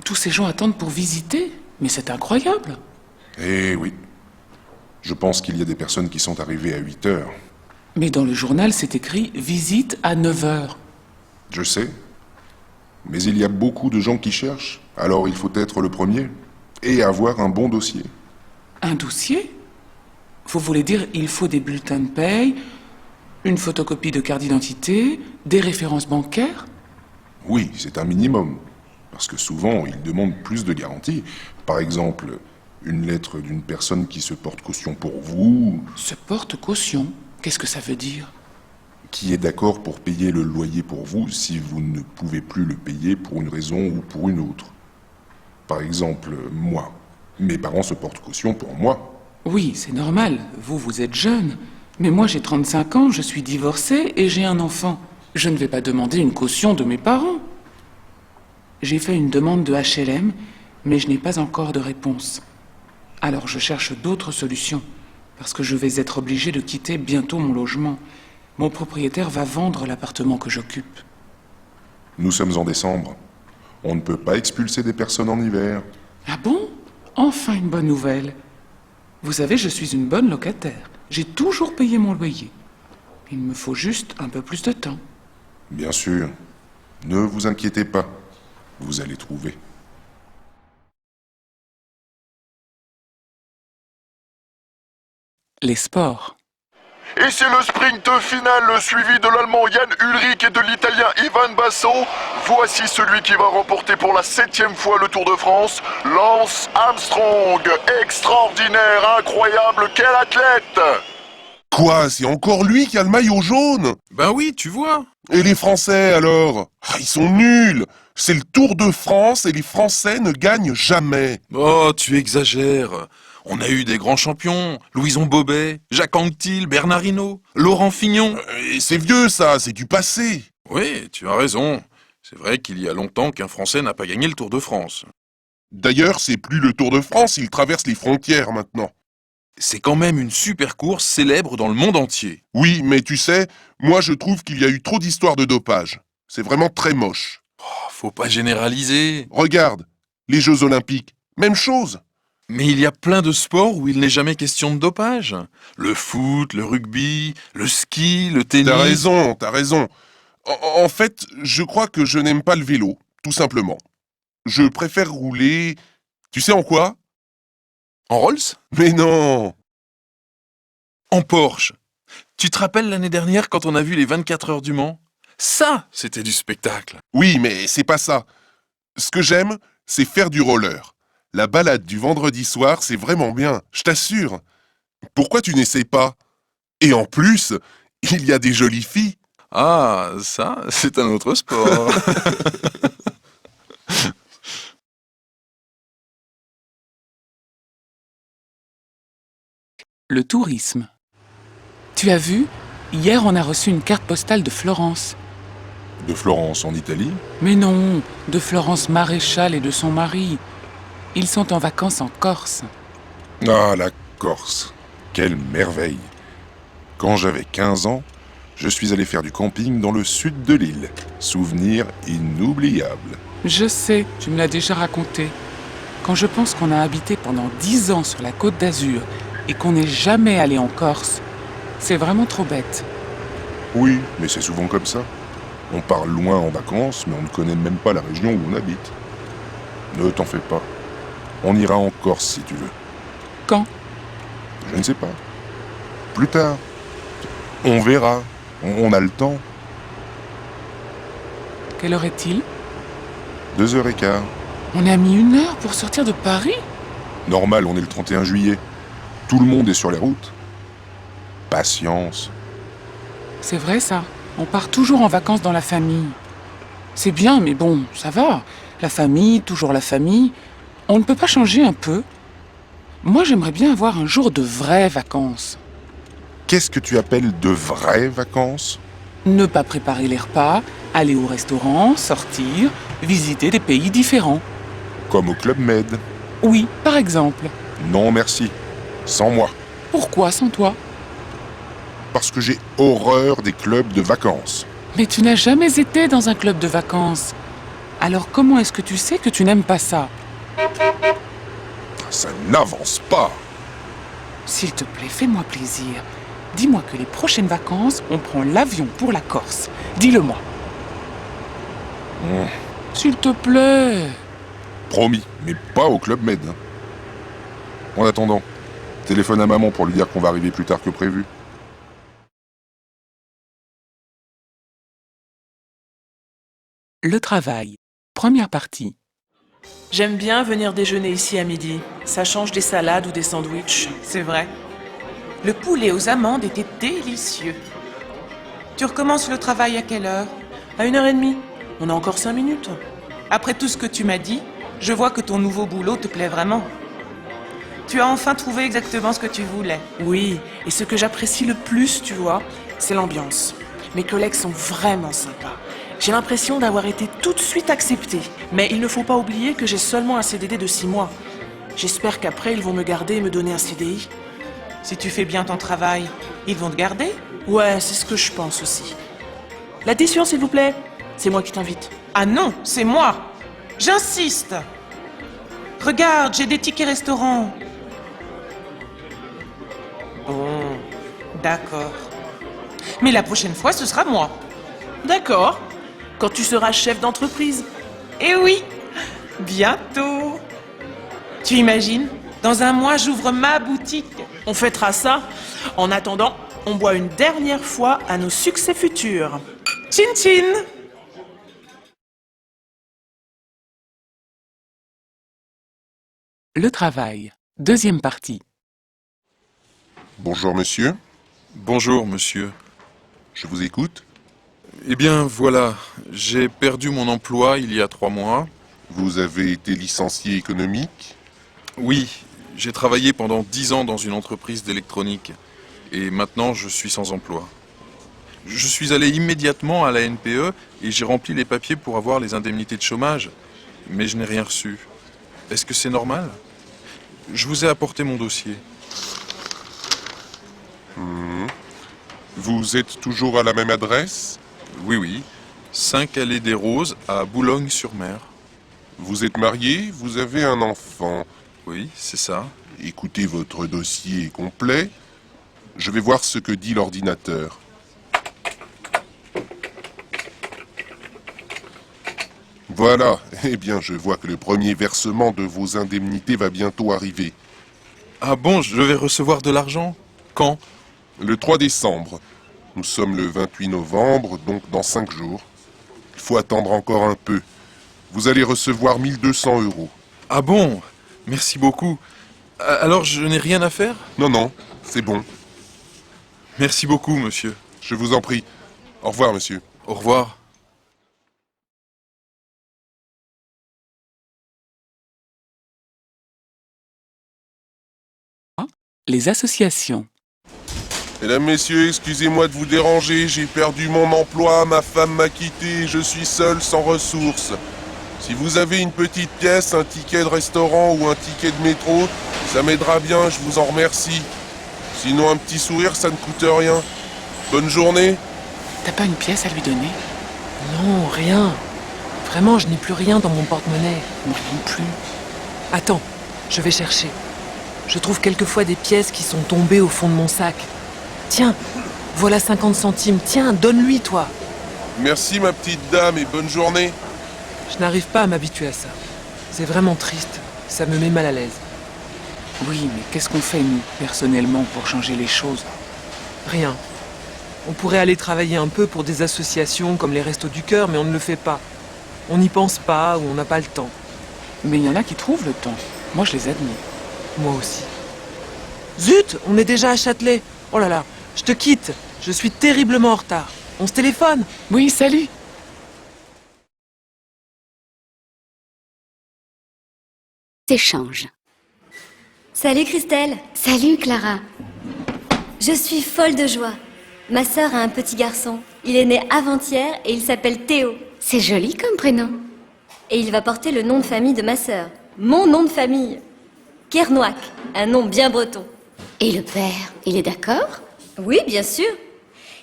tous ces gens attendent pour visiter?
Mais c'est incroyable.
Eh oui. Je pense qu'il y a des personnes qui sont arrivées à 8 heures.
Mais dans le journal, c'est écrit « Visite à 9 heures ».
Je sais. Mais il y a beaucoup de gens qui cherchent. Alors il faut être le premier. Et avoir un bon dossier.
Un dossier? Vous voulez dire il faut des bulletins de paye, une photocopie de carte d'identité, des références bancaires?
Oui, c'est un minimum. Parce que souvent, ils demandent plus de garanties. Par exemple, une lettre d'une personne qui se porte caution pour vous.
Se porte caution? Qu'est-ce que ça veut dire?
Qui est d'accord pour payer le loyer pour vous si vous ne pouvez plus le payer pour une raison ou pour une autre. Par exemple, moi. Mes parents se portent caution pour moi.
Oui, c'est normal. Vous êtes jeune. Mais moi, j'ai 35 ans, je suis divorcée et j'ai un enfant. Je ne vais pas demander une caution de mes parents. J'ai fait une demande de HLM, mais je n'ai pas encore de réponse. Alors je cherche d'autres solutions, parce que je vais être obligée de quitter bientôt mon logement. Mon propriétaire va vendre l'appartement que j'occupe.
Nous sommes en décembre. On ne peut pas expulser des personnes en hiver.
Ah bon? Enfin une bonne nouvelle. Vous savez, je suis une bonne locataire. J'ai toujours payé mon loyer. Il me faut juste un peu plus de temps.
Bien sûr. Ne vous inquiétez pas. Vous allez trouver.
Les sports.
Et c'est le sprint final suivi de l'Allemand Jan Ullrich et de l'Italien Ivan Basso. Voici celui qui va remporter pour la 7e fois le Tour de France, Lance Armstrong. Extraordinaire, incroyable, quel athlète!
Quoi? C'est encore lui qui a le maillot jaune?
Ben oui, tu vois.
Et les Français alors? Ah, ils sont nuls! C'est le Tour de France et les Français ne gagnent jamais.
Oh, tu exagères. On a eu des grands champions, Louison Bobet, Jacques Anquetil, Bernard Hinault, Laurent Fignon.
Et c'est vieux ça, c'est du passé.
Oui, tu as raison. C'est vrai qu'il y a longtemps qu'un Français n'a pas gagné le Tour de France.
D'ailleurs, c'est plus le Tour de France, il traverse les frontières maintenant.
C'est quand même une super course célèbre dans le monde entier.
Oui, mais tu sais, moi je trouve qu'il y a eu trop d'histoires de dopage. C'est vraiment très moche.
Oh, faut pas généraliser.
Regarde, les Jeux Olympiques, même chose.
Mais il y a plein de sports où il n'est jamais question de dopage. Le foot, le rugby, le ski, le tennis...
T'as raison. En fait, je crois que je n'aime pas le vélo, tout simplement. Je préfère rouler... Tu sais en quoi?
En Rolls?
Mais non!
En Porsche. Tu te rappelles l'année dernière quand on a vu les 24 heures du Mans? Ça, c'était du spectacle.
Oui, mais c'est pas ça. Ce que j'aime, c'est faire du roller. La balade du vendredi soir, c'est vraiment bien, je t'assure. Pourquoi tu n'essayes pas? Et en plus, il y a des jolies filles.
Ah, ça, c'est un autre sport.
Le tourisme. Tu as vu? Hier, on a reçu une carte postale de Florence.
De Florence en Italie?
Mais non, de Florence Maréchal et de son mari. Ils sont en vacances en Corse.
Ah, la Corse. Quelle merveille. Quand j'avais 15 ans, je suis allé faire du camping dans le sud de l'île. Souvenir inoubliable.
Je sais, tu me l'as déjà raconté. Quand je pense qu'on a habité pendant 10 ans sur la Côte d'Azur et qu'on n'est jamais allé en Corse, c'est vraiment trop bête.
Oui, mais c'est souvent comme ça. On part loin en vacances, mais on ne connaît même pas la région où on habite. Ne t'en fais pas. On ira en Corse si tu veux.
Quand?
Je ne sais pas. Plus tard. On verra. On a le temps.
Quelle heure est-il?
2h15.
On a mis 1 heure pour sortir de Paris?
Normal, on est le 31 juillet. Tout le monde est sur les routes. Patience.
C'est vrai ça. On part toujours en vacances dans la famille. C'est bien, mais bon, ça va. La famille, toujours la famille. On ne peut pas changer un peu? Moi, j'aimerais bien avoir un jour de vraies vacances.
Qu'est-ce que tu appelles de vraies vacances?
Ne pas préparer les repas, aller au restaurant, sortir, visiter des pays différents.
Comme au Club Med.
Oui, par exemple.
Non, merci. Sans moi.
Pourquoi sans toi?
Parce que j'ai horreur des clubs de vacances.
Mais tu n'as jamais été dans un club de vacances. Alors comment est-ce que tu sais que tu n'aimes pas ça?
ça n'avance pas.
S'il te plaît, fais-moi plaisir. Dis-moi que les prochaines vacances, on prend l'avion pour la Corse. Dis-le-moi. S'il te plaît.
Promis, mais pas au Club Med. Hein. En attendant, téléphone à maman pour lui dire qu'on va arriver plus tard que prévu.
Le travail. Première partie. J'aime bien venir déjeuner ici à midi. Ça change des salades ou des sandwichs, c'est vrai. Le poulet aux amandes était délicieux. Tu recommences le travail à quelle heure? À 1h30. On a encore 5 minutes. Après tout ce que tu m'as dit, je vois que ton nouveau boulot te plaît vraiment. Tu as enfin trouvé exactement ce que tu voulais. Oui, et ce que j'apprécie le plus, tu vois, c'est l'ambiance. Mes collègues sont vraiment sympas. J'ai l'impression d'avoir été tout de suite acceptée. Mais il ne faut pas oublier que j'ai seulement un CDD de 6 mois. J'espère qu'après, ils vont me garder et me donner un CDI. Si tu fais bien ton travail, ils vont te garder? Ouais, c'est ce que je pense aussi. L'addition, s'il vous plaît. C'est moi qui t'invite. Ah non, c'est moi. J'insiste. Regarde, j'ai des tickets restaurant. Bon, d'accord. Mais la prochaine fois, ce sera moi. D'accord. Quand tu seras chef d'entreprise. Eh oui, bientôt. Tu imagines? Dans un mois, j'ouvre ma boutique. On fêtera ça. En attendant, on boit une dernière fois à nos succès futurs. Chin chin! Le travail. Deuxième partie.
Bonjour monsieur.
Bonjour, monsieur.
Je vous écoute.
Eh bien, voilà, j'ai perdu mon emploi il y a 3 mois.
Vous avez été licencié économique?
Oui, j'ai travaillé pendant 10 ans dans une entreprise d'électronique. Et maintenant, je suis sans emploi. Je suis allé immédiatement à la NPE et j'ai rempli les papiers pour avoir les indemnités de chômage. Mais je n'ai rien reçu. Est-ce que c'est normal? Je vous ai apporté mon dossier.
Vous êtes toujours à la même adresse?
Oui, oui. 5 allées des Roses à Boulogne-sur-Mer.
Vous êtes marié? Vous avez un enfant?
Oui, c'est ça.
Écoutez, votre dossier est complet. Je vais voir ce que dit l'ordinateur. Voilà. Eh bien, je vois que le premier versement de vos indemnités va bientôt arriver.
Ah bon, je vais recevoir de l'argent? Quand?
Le 3 décembre. Nous sommes le 28 novembre, donc dans 5 jours. Il faut attendre encore un peu. Vous allez recevoir 1200 €.
Ah bon? Merci beaucoup. Alors, je n'ai rien à faire?
Non, non, c'est bon.
Merci beaucoup, monsieur.
Je vous en prie. Au revoir, monsieur.
Au revoir.
Les associations.
Mesdames, messieurs, excusez-moi de vous déranger, j'ai perdu mon emploi, ma femme m'a quitté, je suis seul, sans ressources. Si vous avez une petite pièce, un ticket de restaurant ou un ticket de métro, ça m'aidera bien, je vous en remercie. Sinon, un petit sourire, ça ne coûte rien. Bonne journée.
T'as pas une pièce à lui donner? Non, rien. Vraiment, je n'ai plus rien dans mon porte-monnaie. Moi non plus. Attends, je vais chercher. Je trouve quelquefois des pièces qui sont tombées au fond de mon sac. Tiens, voilà 50 centimes. Tiens, donne-lui, toi.
Merci, ma petite dame, et bonne journée.
Je n'arrive pas à m'habituer à ça. C'est vraiment triste. Ça me met mal à l'aise. Oui, mais qu'est-ce qu'on fait, nous, personnellement, pour changer les choses? Rien. On pourrait aller travailler un peu pour des associations comme les Restos du Cœur, mais on ne le fait pas. On n'y pense pas ou on n'a pas le temps. Mais il y en a qui trouvent le temps. Moi, je les admire. Moi aussi. Zut, on est déjà à Châtelet. Oh là là, je te quitte. Je suis terriblement en retard. On se téléphone? Oui, salut.
Échange.
Salut Christelle.
Salut Clara.
Je suis folle de joie. Ma sœur a un petit garçon. Il est né avant-hier et il s'appelle Théo.
C'est joli comme prénom.
Et il va porter le nom de famille de ma sœur. Mon nom de famille. Kernouac, un nom bien breton.
Et le père, il est d'accord?
Oui, bien sûr.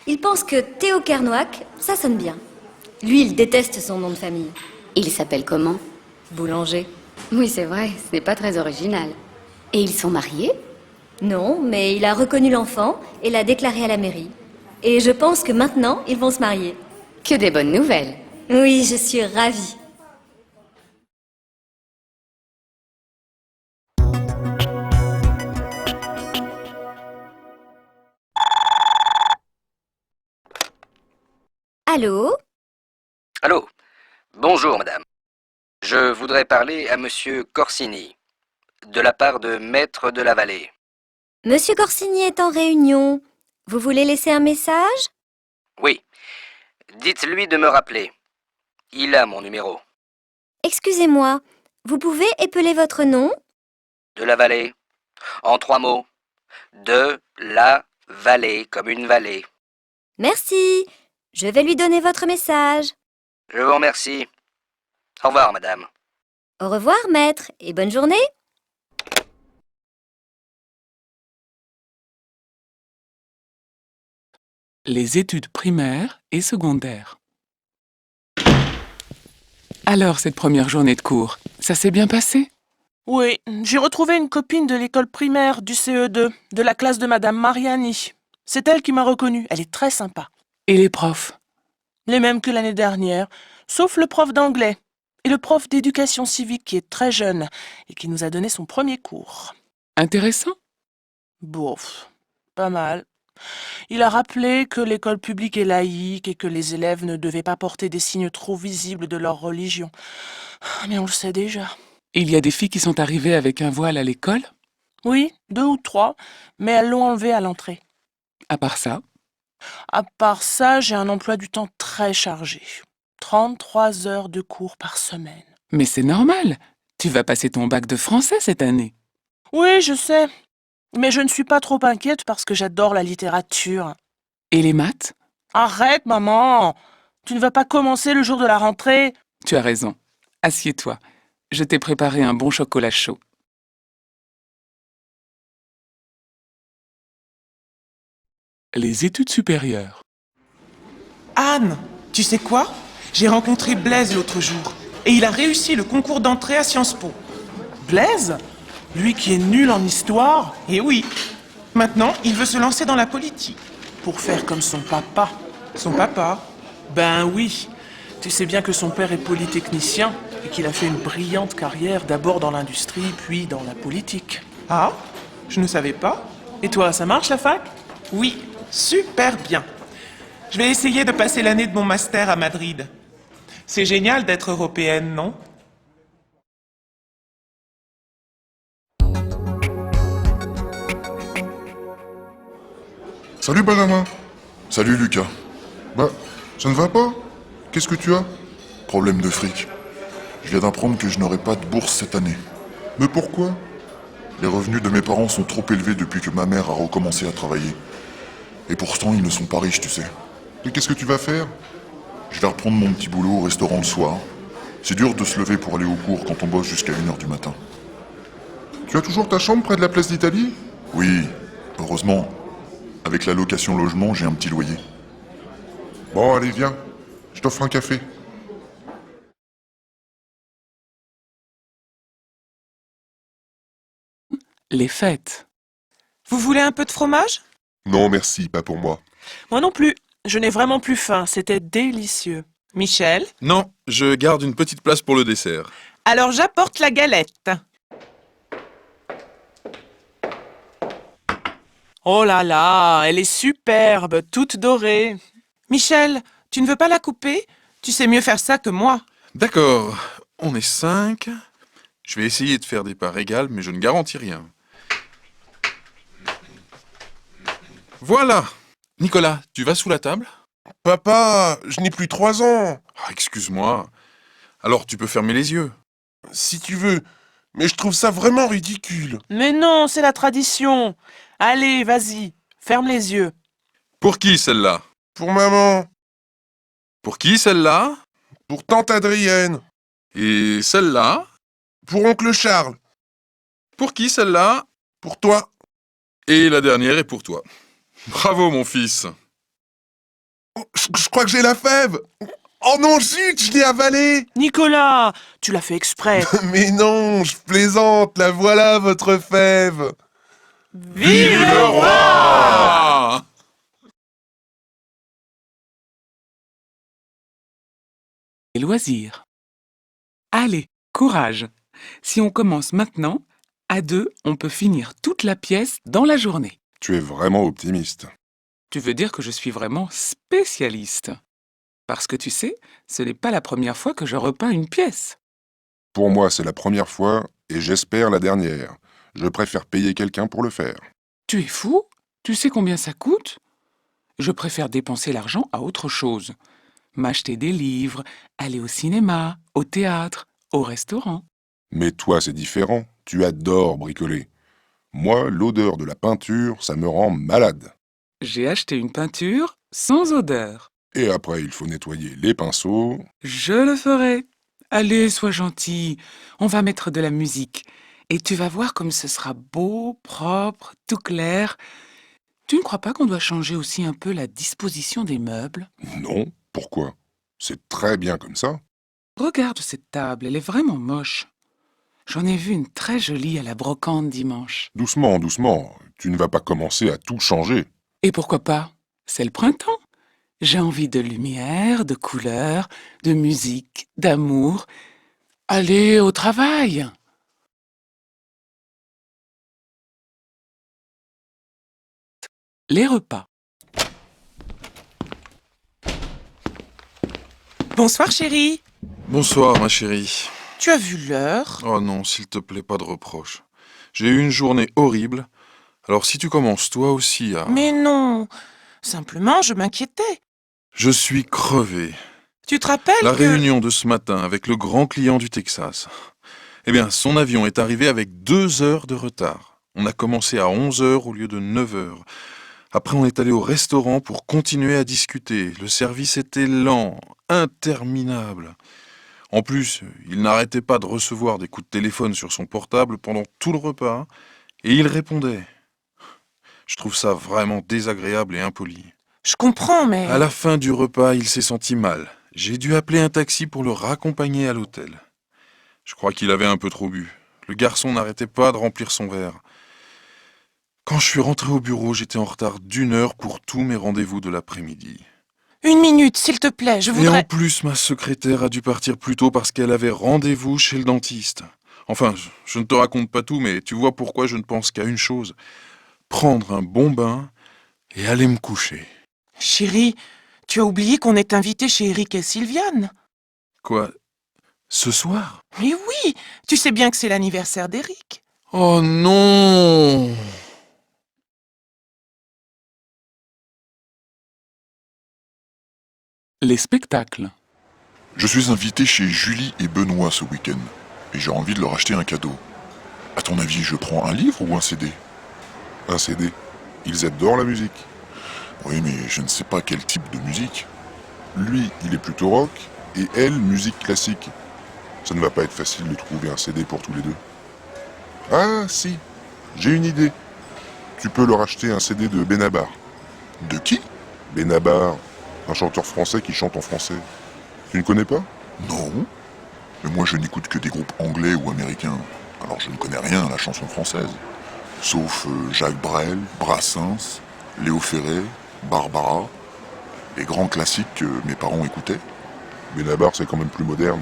Il pense que Théo Kernouac, ça sonne bien. Lui, il déteste son nom de famille.
Il s'appelle comment?
Boulanger.
Oui, c'est vrai, ce n'est pas très original.
Et ils sont mariés? Non, mais il a reconnu l'enfant et l'a déclaré à la mairie. Et je pense que maintenant, ils vont se marier.
Que des bonnes nouvelles.
Oui, je suis ravie. Allô?
Allô. Bonjour, madame. Je voudrais parler à monsieur Corsini, de la part de Maître de la Vallée.
Monsieur Corsini est en réunion. Vous voulez laisser un message?
Oui. Dites-lui de me rappeler. Il a mon numéro.
Excusez-moi, vous pouvez épeler votre nom?
De la Vallée. En 3 mots. De la Vallée, comme une vallée.
Merci. Je vais lui donner votre message.
Je vous remercie. Au revoir, madame.
Au revoir, maître, et bonne journée.
Les études primaires et secondaires. Alors, cette première journée de cours, ça s'est bien passé?
Oui, j'ai retrouvé une copine de l'école primaire du CE2, de la classe de Madame Mariani. C'est elle qui m'a reconnue, elle est très sympa.
Et les profs?
Les mêmes que l'année dernière, sauf le prof d'anglais et le prof d'éducation civique qui est très jeune et qui nous a donné son premier cours.
Intéressant?
Bof, pas mal. Il a rappelé que l'école publique est laïque et que les élèves ne devaient pas porter des signes trop visibles de leur religion. Mais on le sait déjà.
Il y a des filles qui sont arrivées avec un voile à l'école?
Oui, 2 ou 3, mais elles l'ont enlevé à l'entrée.
À part ça?
À part ça, j'ai un emploi du temps très chargé. 33 heures de cours par semaine.
Mais c'est normal. Tu vas passer ton bac de français cette année.
Oui, je sais. Mais je ne suis pas trop inquiète parce que j'adore la littérature.
Et les maths?
Arrête, maman! Tu ne vas pas commencer le jour de la rentrée?
Tu as raison. Assieds-toi. Je t'ai préparé un bon chocolat chaud. Les études supérieures.
Anne, tu sais quoi? J'ai rencontré Blaise l'autre jour et il a réussi le concours d'entrée à Sciences Po. Blaise? Lui qui est nul en histoire? Et oui, maintenant il veut se lancer dans la politique pour faire comme son papa. Son papa? Ben oui, tu sais bien que son père est polytechnicien et qu'il a fait une brillante carrière d'abord dans l'industrie puis dans la politique. Ah? Je ne savais pas. Et toi, ça marche la fac? Oui, super bien. Je vais essayer de passer l'année de mon master à Madrid. C'est génial d'être européenne, non?
Salut Benjamin. Salut Lucas. Bah, ça ne va pas? Qu'est-ce que tu as? Problème de fric. Je viens d'apprendre que je n'aurai pas de bourse cette année. Mais pourquoi? Les revenus de mes parents sont trop élevés depuis que ma mère a recommencé à travailler. Et pourtant, ils ne sont pas riches, tu sais. Et qu'est-ce que tu vas faire? Je vais reprendre mon petit boulot au restaurant le soir. C'est dur de se lever pour aller au cours quand on bosse jusqu'à 1h du matin. Tu as toujours ta chambre près de la place d'Italie? Oui, heureusement. Avec la location logement, j'ai un petit loyer. Bon, allez, viens. Je t'offre un café.
Les fêtes.
Vous voulez un peu de fromage?
Non, merci, pas pour moi.
Moi non plus. Je n'ai vraiment plus faim. C'était délicieux. Michel?
Non, je garde une petite place pour le dessert.
Alors j'apporte la galette. Oh là là, elle est superbe, toute dorée. Michel, tu ne veux pas la couper? Tu sais mieux faire ça que moi.
D'accord, on est 5. Je vais essayer de faire des parts égales, mais je ne garantis rien. Voilà. Nicolas, tu vas sous la table?
Papa, je n'ai plus 3 ans.
Ah, excuse-moi. Alors tu peux fermer les yeux.
Si tu veux, mais je trouve ça vraiment ridicule.
Mais non, c'est la tradition. Allez, vas-y, ferme les yeux.
Pour qui celle-là?
Pour maman.
Pour qui celle-là?
Pour tante Adrienne.
Et celle-là?
Pour oncle Charles.
Pour qui celle-là?
Pour toi.
Et la dernière est pour toi. Bravo mon fils.
Je crois que j'ai la fève. Oh non, zut, je l'ai avalé!
Nicolas, tu l'as fait exprès.
Mais non, je plaisante, la voilà, votre fève!
Vive le roi!
Les loisirs. Allez, courage. Si on commence maintenant, à 2, on peut finir toute la pièce dans la journée.
Tu es vraiment optimiste.
Tu veux dire que je suis vraiment spécialiste. Parce que tu sais, ce n'est pas la première fois que je repeins une pièce.
Pour moi, c'est la première fois, et j'espère la dernière. Je préfère payer quelqu'un pour le faire.
Tu es fou? Tu sais combien ça coûte? Je préfère dépenser l'argent à autre chose. M'acheter des livres, aller au cinéma, au théâtre, au restaurant.
Mais toi, c'est différent. Tu adores bricoler. Moi, l'odeur de la peinture, ça me rend malade.
J'ai acheté une peinture sans odeur.
Et après, il faut nettoyer les pinceaux.
Je le ferai. Allez, sois gentil. On va mettre de la musique. Et tu vas voir comme ce sera beau, propre, tout clair. Tu ne crois pas qu'on doit changer aussi un peu la disposition des meubles?
Non, pourquoi? C'est très bien comme ça.
Regarde cette table, elle est vraiment moche. J'en ai vu une très jolie à la brocante dimanche.
Doucement, doucement. Tu ne vas pas commencer à tout changer.
Et pourquoi pas? C'est le printemps. J'ai envie de lumière, de couleurs, de musique, d'amour. Allez, au travail! Les repas.
Bonsoir, chérie.
Bonsoir, ma chérie.
Tu as vu l'heure?
Oh non, s'il te plaît, pas de reproches. J'ai eu une journée horrible. Alors si tu commences toi aussi à...
Mais non. Simplement, je m'inquiétais.
Je suis crevé.
Tu te rappelles
La
que...
réunion de ce matin avec le grand client du Texas. Eh bien, son avion est arrivé avec 2 heures de retard. On a commencé à 11 heures au lieu de 9 heures. Après, on est allé au restaurant pour continuer à discuter. Le service était lent, interminable. En plus, il n'arrêtait pas de recevoir des coups de téléphone sur son portable pendant tout le repas, et il répondait. Je trouve ça vraiment désagréable et impoli.
Je comprends, mais...
À la fin du repas, il s'est senti mal. J'ai dû appeler un taxi pour le raccompagner à l'hôtel. Je crois qu'il avait un peu trop bu. Le garçon n'arrêtait pas de remplir son verre. Quand je suis rentré au bureau, j'étais en retard d'1 heure pour tous mes rendez-vous de l'après-midi.
1 minute, s'il te plaît, je voudrais...
Et en plus, ma secrétaire a dû partir plus tôt parce qu'elle avait rendez-vous chez le dentiste. Enfin, je ne te raconte pas tout, mais tu vois pourquoi je ne pense qu'à une chose. Prendre un bon bain et aller me coucher.
Chérie, tu as oublié qu'on est invité chez Eric et Sylviane.
Quoi? Ce soir?
Mais oui, tu sais bien que c'est l'anniversaire d'Eric.
Oh non!
Les spectacles.
Je suis invité chez Julie et Benoît ce week-end, et j'ai envie de leur acheter un cadeau. À ton avis, je prends un livre ou un CD?
Un CD. Ils adorent la musique.
Oui, mais je ne sais pas quel type de musique.
Lui, il est plutôt rock, et elle, musique classique. Ça ne va pas être facile de trouver un CD pour tous les deux. Ah, si, j'ai une idée. Tu peux leur acheter un CD de Benabar.
De qui?
Benabar, un chanteur français qui chante en français. Tu ne connais pas?
Non. Mais moi, je n'écoute que des groupes anglais ou américains. Alors je ne connais rien à la chanson française. Sauf Jacques Brel, Brassens, Léo Ferré, Barbara, les grands classiques que mes parents écoutaient.
Benabar, c'est quand même plus moderne.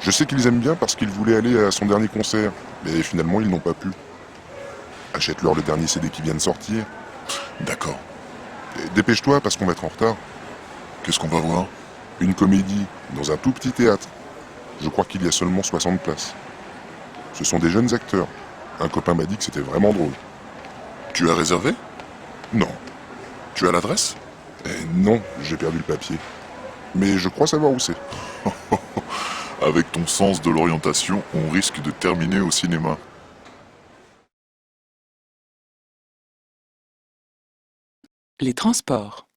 Je sais qu'ils aiment bien parce qu'ils voulaient aller à son dernier concert, mais finalement ils n'ont pas pu. Achète-leur le dernier CD qui vient de sortir.
D'accord.
Et dépêche-toi parce qu'on va être en retard.
Qu'est-ce qu'on va voir?
Une comédie, dans un tout petit théâtre. Je crois qu'il y a seulement 60 places. Ce sont des jeunes acteurs. Un copain m'a dit que c'était vraiment drôle.
Tu as réservé?
Non.
Tu as l'adresse?
Non, j'ai perdu le papier. Mais je crois savoir où c'est.
Avec ton sens de l'orientation, on risque de terminer au cinéma.
Les transports.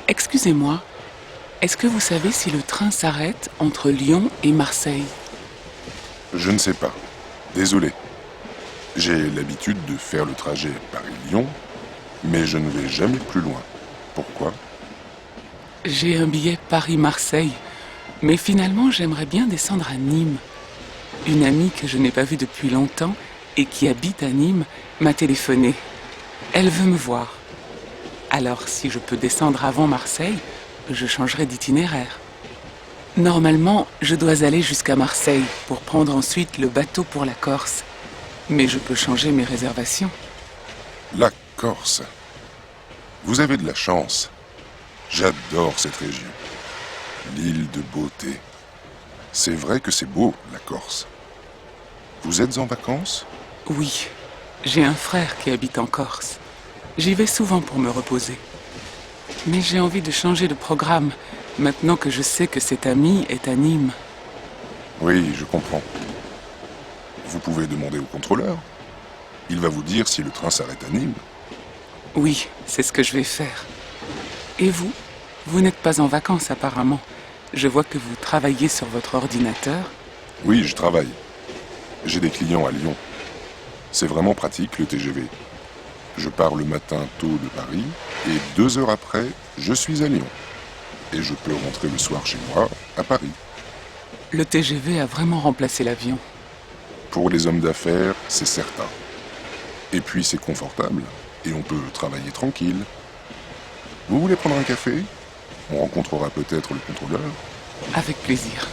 Excusez-moi, est-ce que vous savez si le train s'arrête entre Lyon et Marseille?
Je ne sais pas. Désolé. J'ai l'habitude de faire le trajet Paris-Lyon, mais je ne vais jamais plus loin. Pourquoi?
J'ai un billet Paris-Marseille, mais finalement j'aimerais bien descendre à Nîmes. Une amie que je n'ai pas vue depuis longtemps et qui habite à Nîmes m'a téléphoné. Elle veut me voir. Alors si je peux descendre avant Marseille, je changerai d'itinéraire. Normalement, je dois aller jusqu'à Marseille pour prendre ensuite le bateau pour la Corse. Mais je peux changer mes réservations.
La Corse. Vous avez de la chance. J'adore cette région. L'île de beauté. C'est vrai que c'est beau, la Corse. Vous êtes en vacances?
Oui, j'ai un frère qui habite en Corse. J'y vais souvent pour me reposer. Mais j'ai envie de changer de programme, maintenant que je sais que cet ami est à Nîmes.
Oui, je comprends. Vous pouvez demander au contrôleur. Il va vous dire si le train s'arrête à Nîmes.
Oui, c'est ce que je vais faire. Et vous? Vous n'êtes pas en vacances apparemment. Je vois que vous travaillez sur votre ordinateur.
Oui, je travaille. J'ai des clients à Lyon. C'est vraiment pratique le TGV. Je pars le matin tôt de Paris et 2 heures après, je suis à Lyon. Et je peux rentrer le soir chez moi, à Paris.
Le TGV a vraiment remplacé l'avion.
Pour les hommes d'affaires, c'est certain. Et puis c'est confortable et on peut travailler tranquille. Vous voulez prendre un café? On rencontrera peut-être le contrôleur.
Avec plaisir.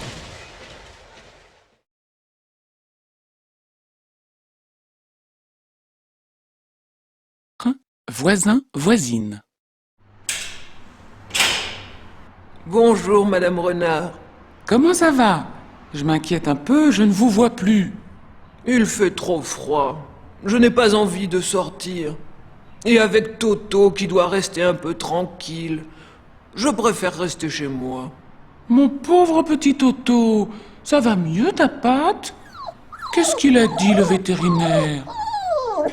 Voisin, voisine.
Bonjour, Madame Renard.
Comment ça va? Je m'inquiète un peu, je ne vous vois plus.
Il fait trop froid. Je n'ai pas envie de sortir. Et avec Toto qui doit rester un peu tranquille, je préfère rester chez moi.
Mon pauvre petit Toto, ça va mieux ta patte? Qu'est-ce qu'il a dit le vétérinaire?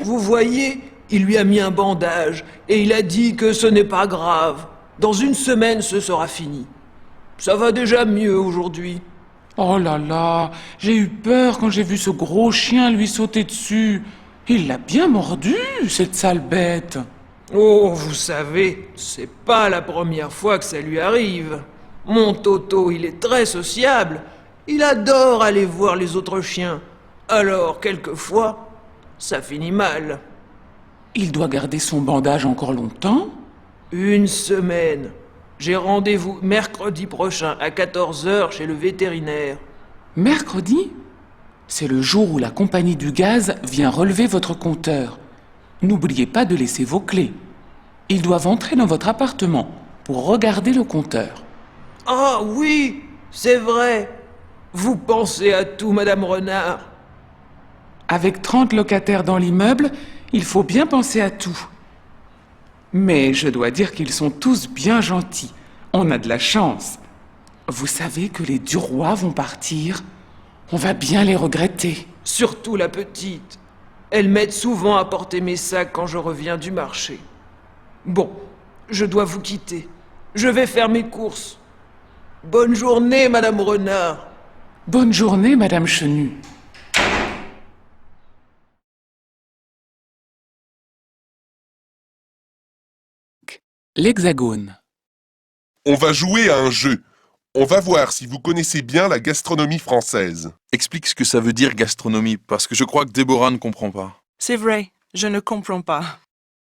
Vous voyez, il lui a mis un bandage et il a dit que ce n'est pas grave. Dans 1 semaine, ce sera fini. Ça va déjà mieux aujourd'hui.
Oh là là, j'ai eu peur quand j'ai vu ce gros chien lui sauter dessus. Il l'a bien mordu, cette sale bête.
Oh, vous savez, c'est pas la première fois que ça lui arrive. Mon Toto, il est très sociable. Il adore aller voir les autres chiens. Alors, quelquefois, ça finit mal.
Il doit garder son bandage encore longtemps?
1 semaine. J'ai rendez-vous mercredi prochain à 14 h chez le vétérinaire.
Mercredi? C'est le jour où la compagnie du gaz vient relever votre compteur. N'oubliez pas de laisser vos clés. Ils doivent entrer dans votre appartement pour regarder le compteur.
Ah oui, c'est vrai. Vous pensez à tout, Madame Renard.
Avec 30 locataires dans l'immeuble, il faut bien penser à tout. Mais je dois dire qu'ils sont tous bien gentils. On a de la chance. Vous savez que les Duroy vont partir? On va bien les regretter.
Surtout la petite. Elle m'aide souvent à porter mes sacs quand je reviens du marché. Bon, je dois vous quitter. Je vais faire mes courses. Bonne journée, Madame Renard.
Bonne journée, Madame Chenu. L'Hexagone.
On va jouer à un jeu. On va voir si vous connaissez bien la gastronomie française.
Explique ce que ça veut dire gastronomie, parce que je crois que Déborah ne comprend pas.
C'est vrai, je ne comprends pas.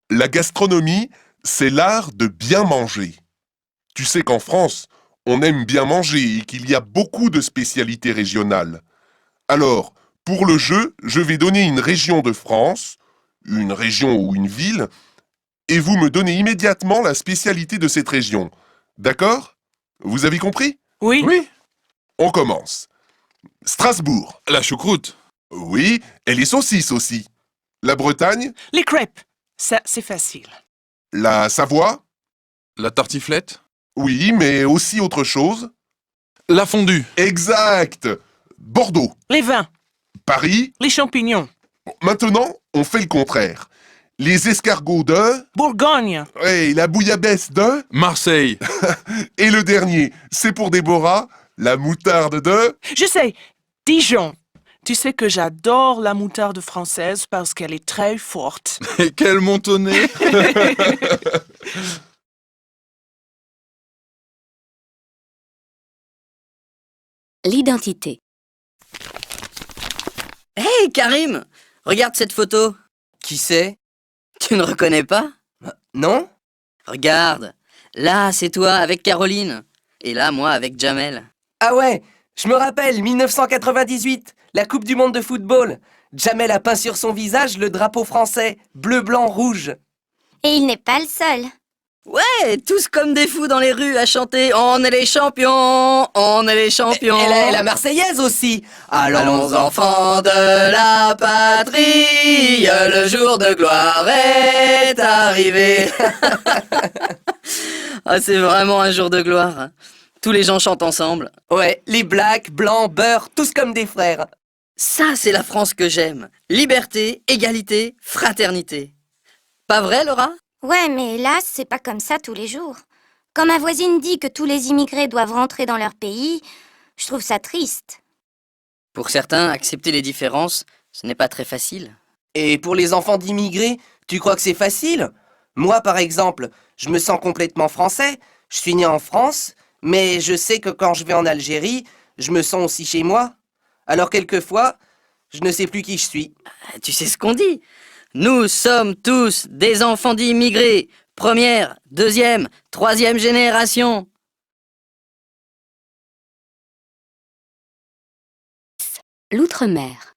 La gastronomie, c'est l'art de bien manger. Tu sais qu'en France, on aime bien manger et qu'il y a beaucoup de spécialités régionales. Alors, pour le jeu, je vais donner une région de France, une région ou une ville, et vous me donnez immédiatement la spécialité de cette région. D'accord? Vous avez compris?
Oui.
Oui. On commence. Strasbourg.
La choucroute.
Oui, et les saucisses aussi. La Bretagne.
Les crêpes. Ça, c'est facile.
La Savoie.
La tartiflette.
Oui, mais aussi autre chose.
La fondue.
Exact. Bordeaux.
Les vins.
Paris.
Les champignons.
Maintenant, on fait le contraire. Les escargots de...
Bourgogne.
Et la bouillabaisse de...
Marseille.
Et le dernier, c'est pour Déborah, la moutarde de...
Je sais, Dijon. Tu sais que j'adore la moutarde française parce qu'elle est très forte.
Et quel montonnet.
l'identité.
Hé, Karim! Regarde cette photo.
Qui c'est?
Tu ne reconnais pas?
Non?
Regarde. Là, c'est toi avec Caroline. Et là, moi avec Jamel.
Ah ouais, je me rappelle, 1998, la Coupe du Monde de football. Jamel a peint sur son visage le drapeau français, bleu, blanc, rouge.
Et il n'est pas le seul.
Ouais, tous comme des fous dans les rues à chanter « On est les champions, on est les champions ».
Et la Marseillaise aussi.
Allons enfants de la patrie, le jour de gloire est arrivé. Ah, c'est vraiment un jour de gloire. Tous les gens chantent ensemble.
Ouais, les blacks, blancs, beurre, tous comme des frères.
Ça, c'est la France que j'aime. Liberté, égalité, fraternité. Pas vrai, Laura?
Ouais, mais hélas, c'est pas comme ça tous les jours. Quand ma voisine dit que tous les immigrés doivent rentrer dans leur pays, je trouve ça triste.
Pour certains, accepter les différences, ce n'est pas très facile.
Et pour les enfants d'immigrés, tu crois que c'est facile? Moi, par exemple, je me sens complètement français. Je suis né en France, mais je sais que quand je vais en Algérie, je me sens aussi chez moi. Alors quelquefois, je ne sais plus qui je suis.
Tu sais ce qu'on dit? Nous sommes tous des enfants d'immigrés. Première, deuxième, troisième génération.
L'outre-mer.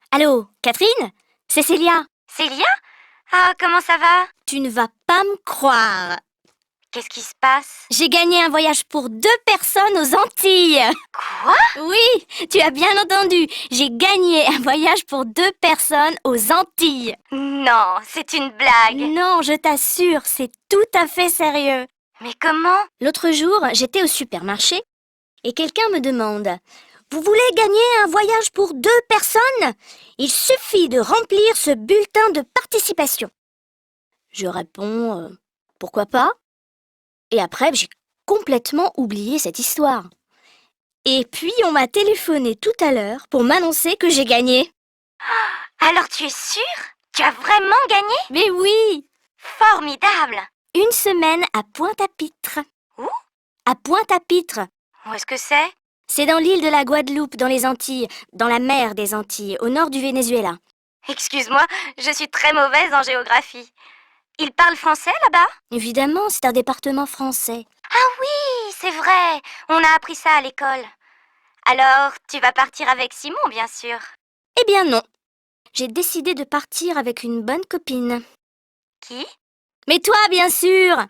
Allô, Catherine? C'est Célia. Célia? Ah, comment ça va? Tu ne vas pas me croire. Qu'est-ce qui se passe? J'ai gagné un voyage pour 2 personnes aux Antilles. Quoi? Oui, tu as bien entendu. J'ai gagné un voyage pour 2 personnes aux Antilles. Non, c'est une blague. Non, je t'assure, c'est tout à fait sérieux. Mais comment? L'autre jour, j'étais au supermarché et quelqu'un me demande: vous voulez gagner un voyage pour 2 personnes? Il suffit de remplir ce bulletin de participation. Je réponds pourquoi pas? Et après, j'ai complètement oublié cette histoire. Et puis, on m'a téléphoné tout à l'heure pour m'annoncer que j'ai gagné. Alors tu es sûre? Tu as vraiment gagné? Mais oui! Formidable! Une semaine à Pointe-à-Pitre. Où? À Pointe-à-Pitre. Où est-ce que c'est? C'est dans l'île de la Guadeloupe, dans les Antilles, dans la mer des Antilles, au nord du Venezuela. Excuse-moi, je suis très mauvaise en géographie. Ils parlent français là-bas? Évidemment, c'est un département français. Ah oui, c'est vrai, on a appris ça à l'école. Alors, tu vas partir avec Simon, bien sûr? Eh bien non. J'ai décidé de partir avec une bonne copine. Qui? Mais toi, bien sûr! Moi!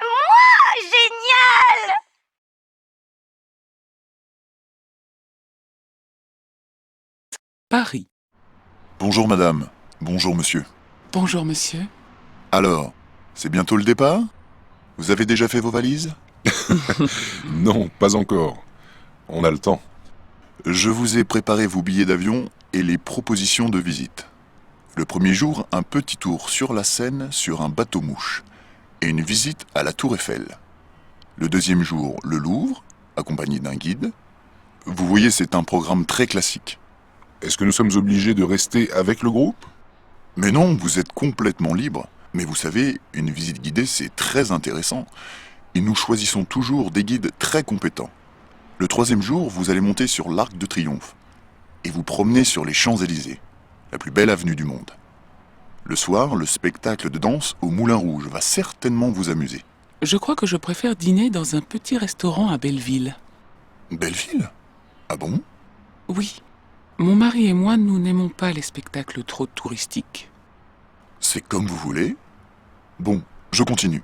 Génial!
Paris.
Bonjour madame, bonjour monsieur.
Bonjour monsieur.
Alors, c'est bientôt le départ? Vous avez déjà fait vos valises?
Non, pas encore. On a le temps.
Je vous ai préparé vos billets d'avion et les propositions de visite. Le premier jour, un petit tour sur la Seine sur un bateau-mouche et une visite à la Tour Eiffel. Le deuxième jour, le Louvre, accompagné d'un guide. Vous voyez, c'est un programme très classique.
Est-ce que nous sommes obligés de rester avec le groupe?
Mais non, vous êtes complètement libre. Mais vous savez, une visite guidée, c'est très intéressant. Et nous choisissons toujours des guides très compétents. Le troisième jour, vous allez monter sur l'Arc de Triomphe et vous promener sur les Champs-Élysées, la plus belle avenue du monde. Le soir, le spectacle de danse au Moulin Rouge va certainement vous amuser.
Je crois que je préfère dîner dans un petit restaurant à Belleville.
Belleville? Ah bon?
Oui. Mon mari et moi, nous n'aimons pas les spectacles trop touristiques.
C'est comme vous voulez. Bon, je continue.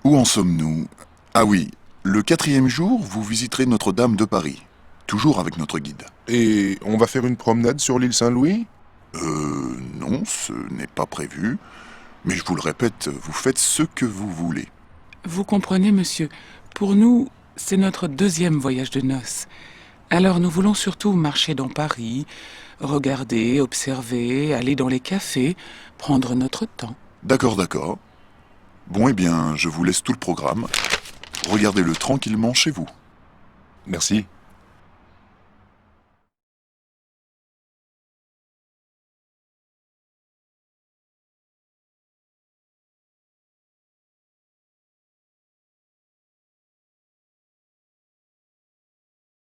Où en sommes-nous? Ah oui, le 4e jour, vous visiterez Notre-Dame de Paris, toujours avec notre guide.
Et on va faire une promenade sur l'île Saint-Louis?
Non, ce n'est pas prévu. Mais je vous le répète, vous faites ce que vous voulez.
Vous comprenez, monsieur, pour nous, c'est notre 2e voyage de noces. Alors nous voulons surtout marcher dans Paris, regarder, observer, aller dans les cafés, prendre notre temps.
D'accord, d'accord. Bon, eh bien, je vous laisse tout le programme. Regardez-le tranquillement chez vous.
Merci.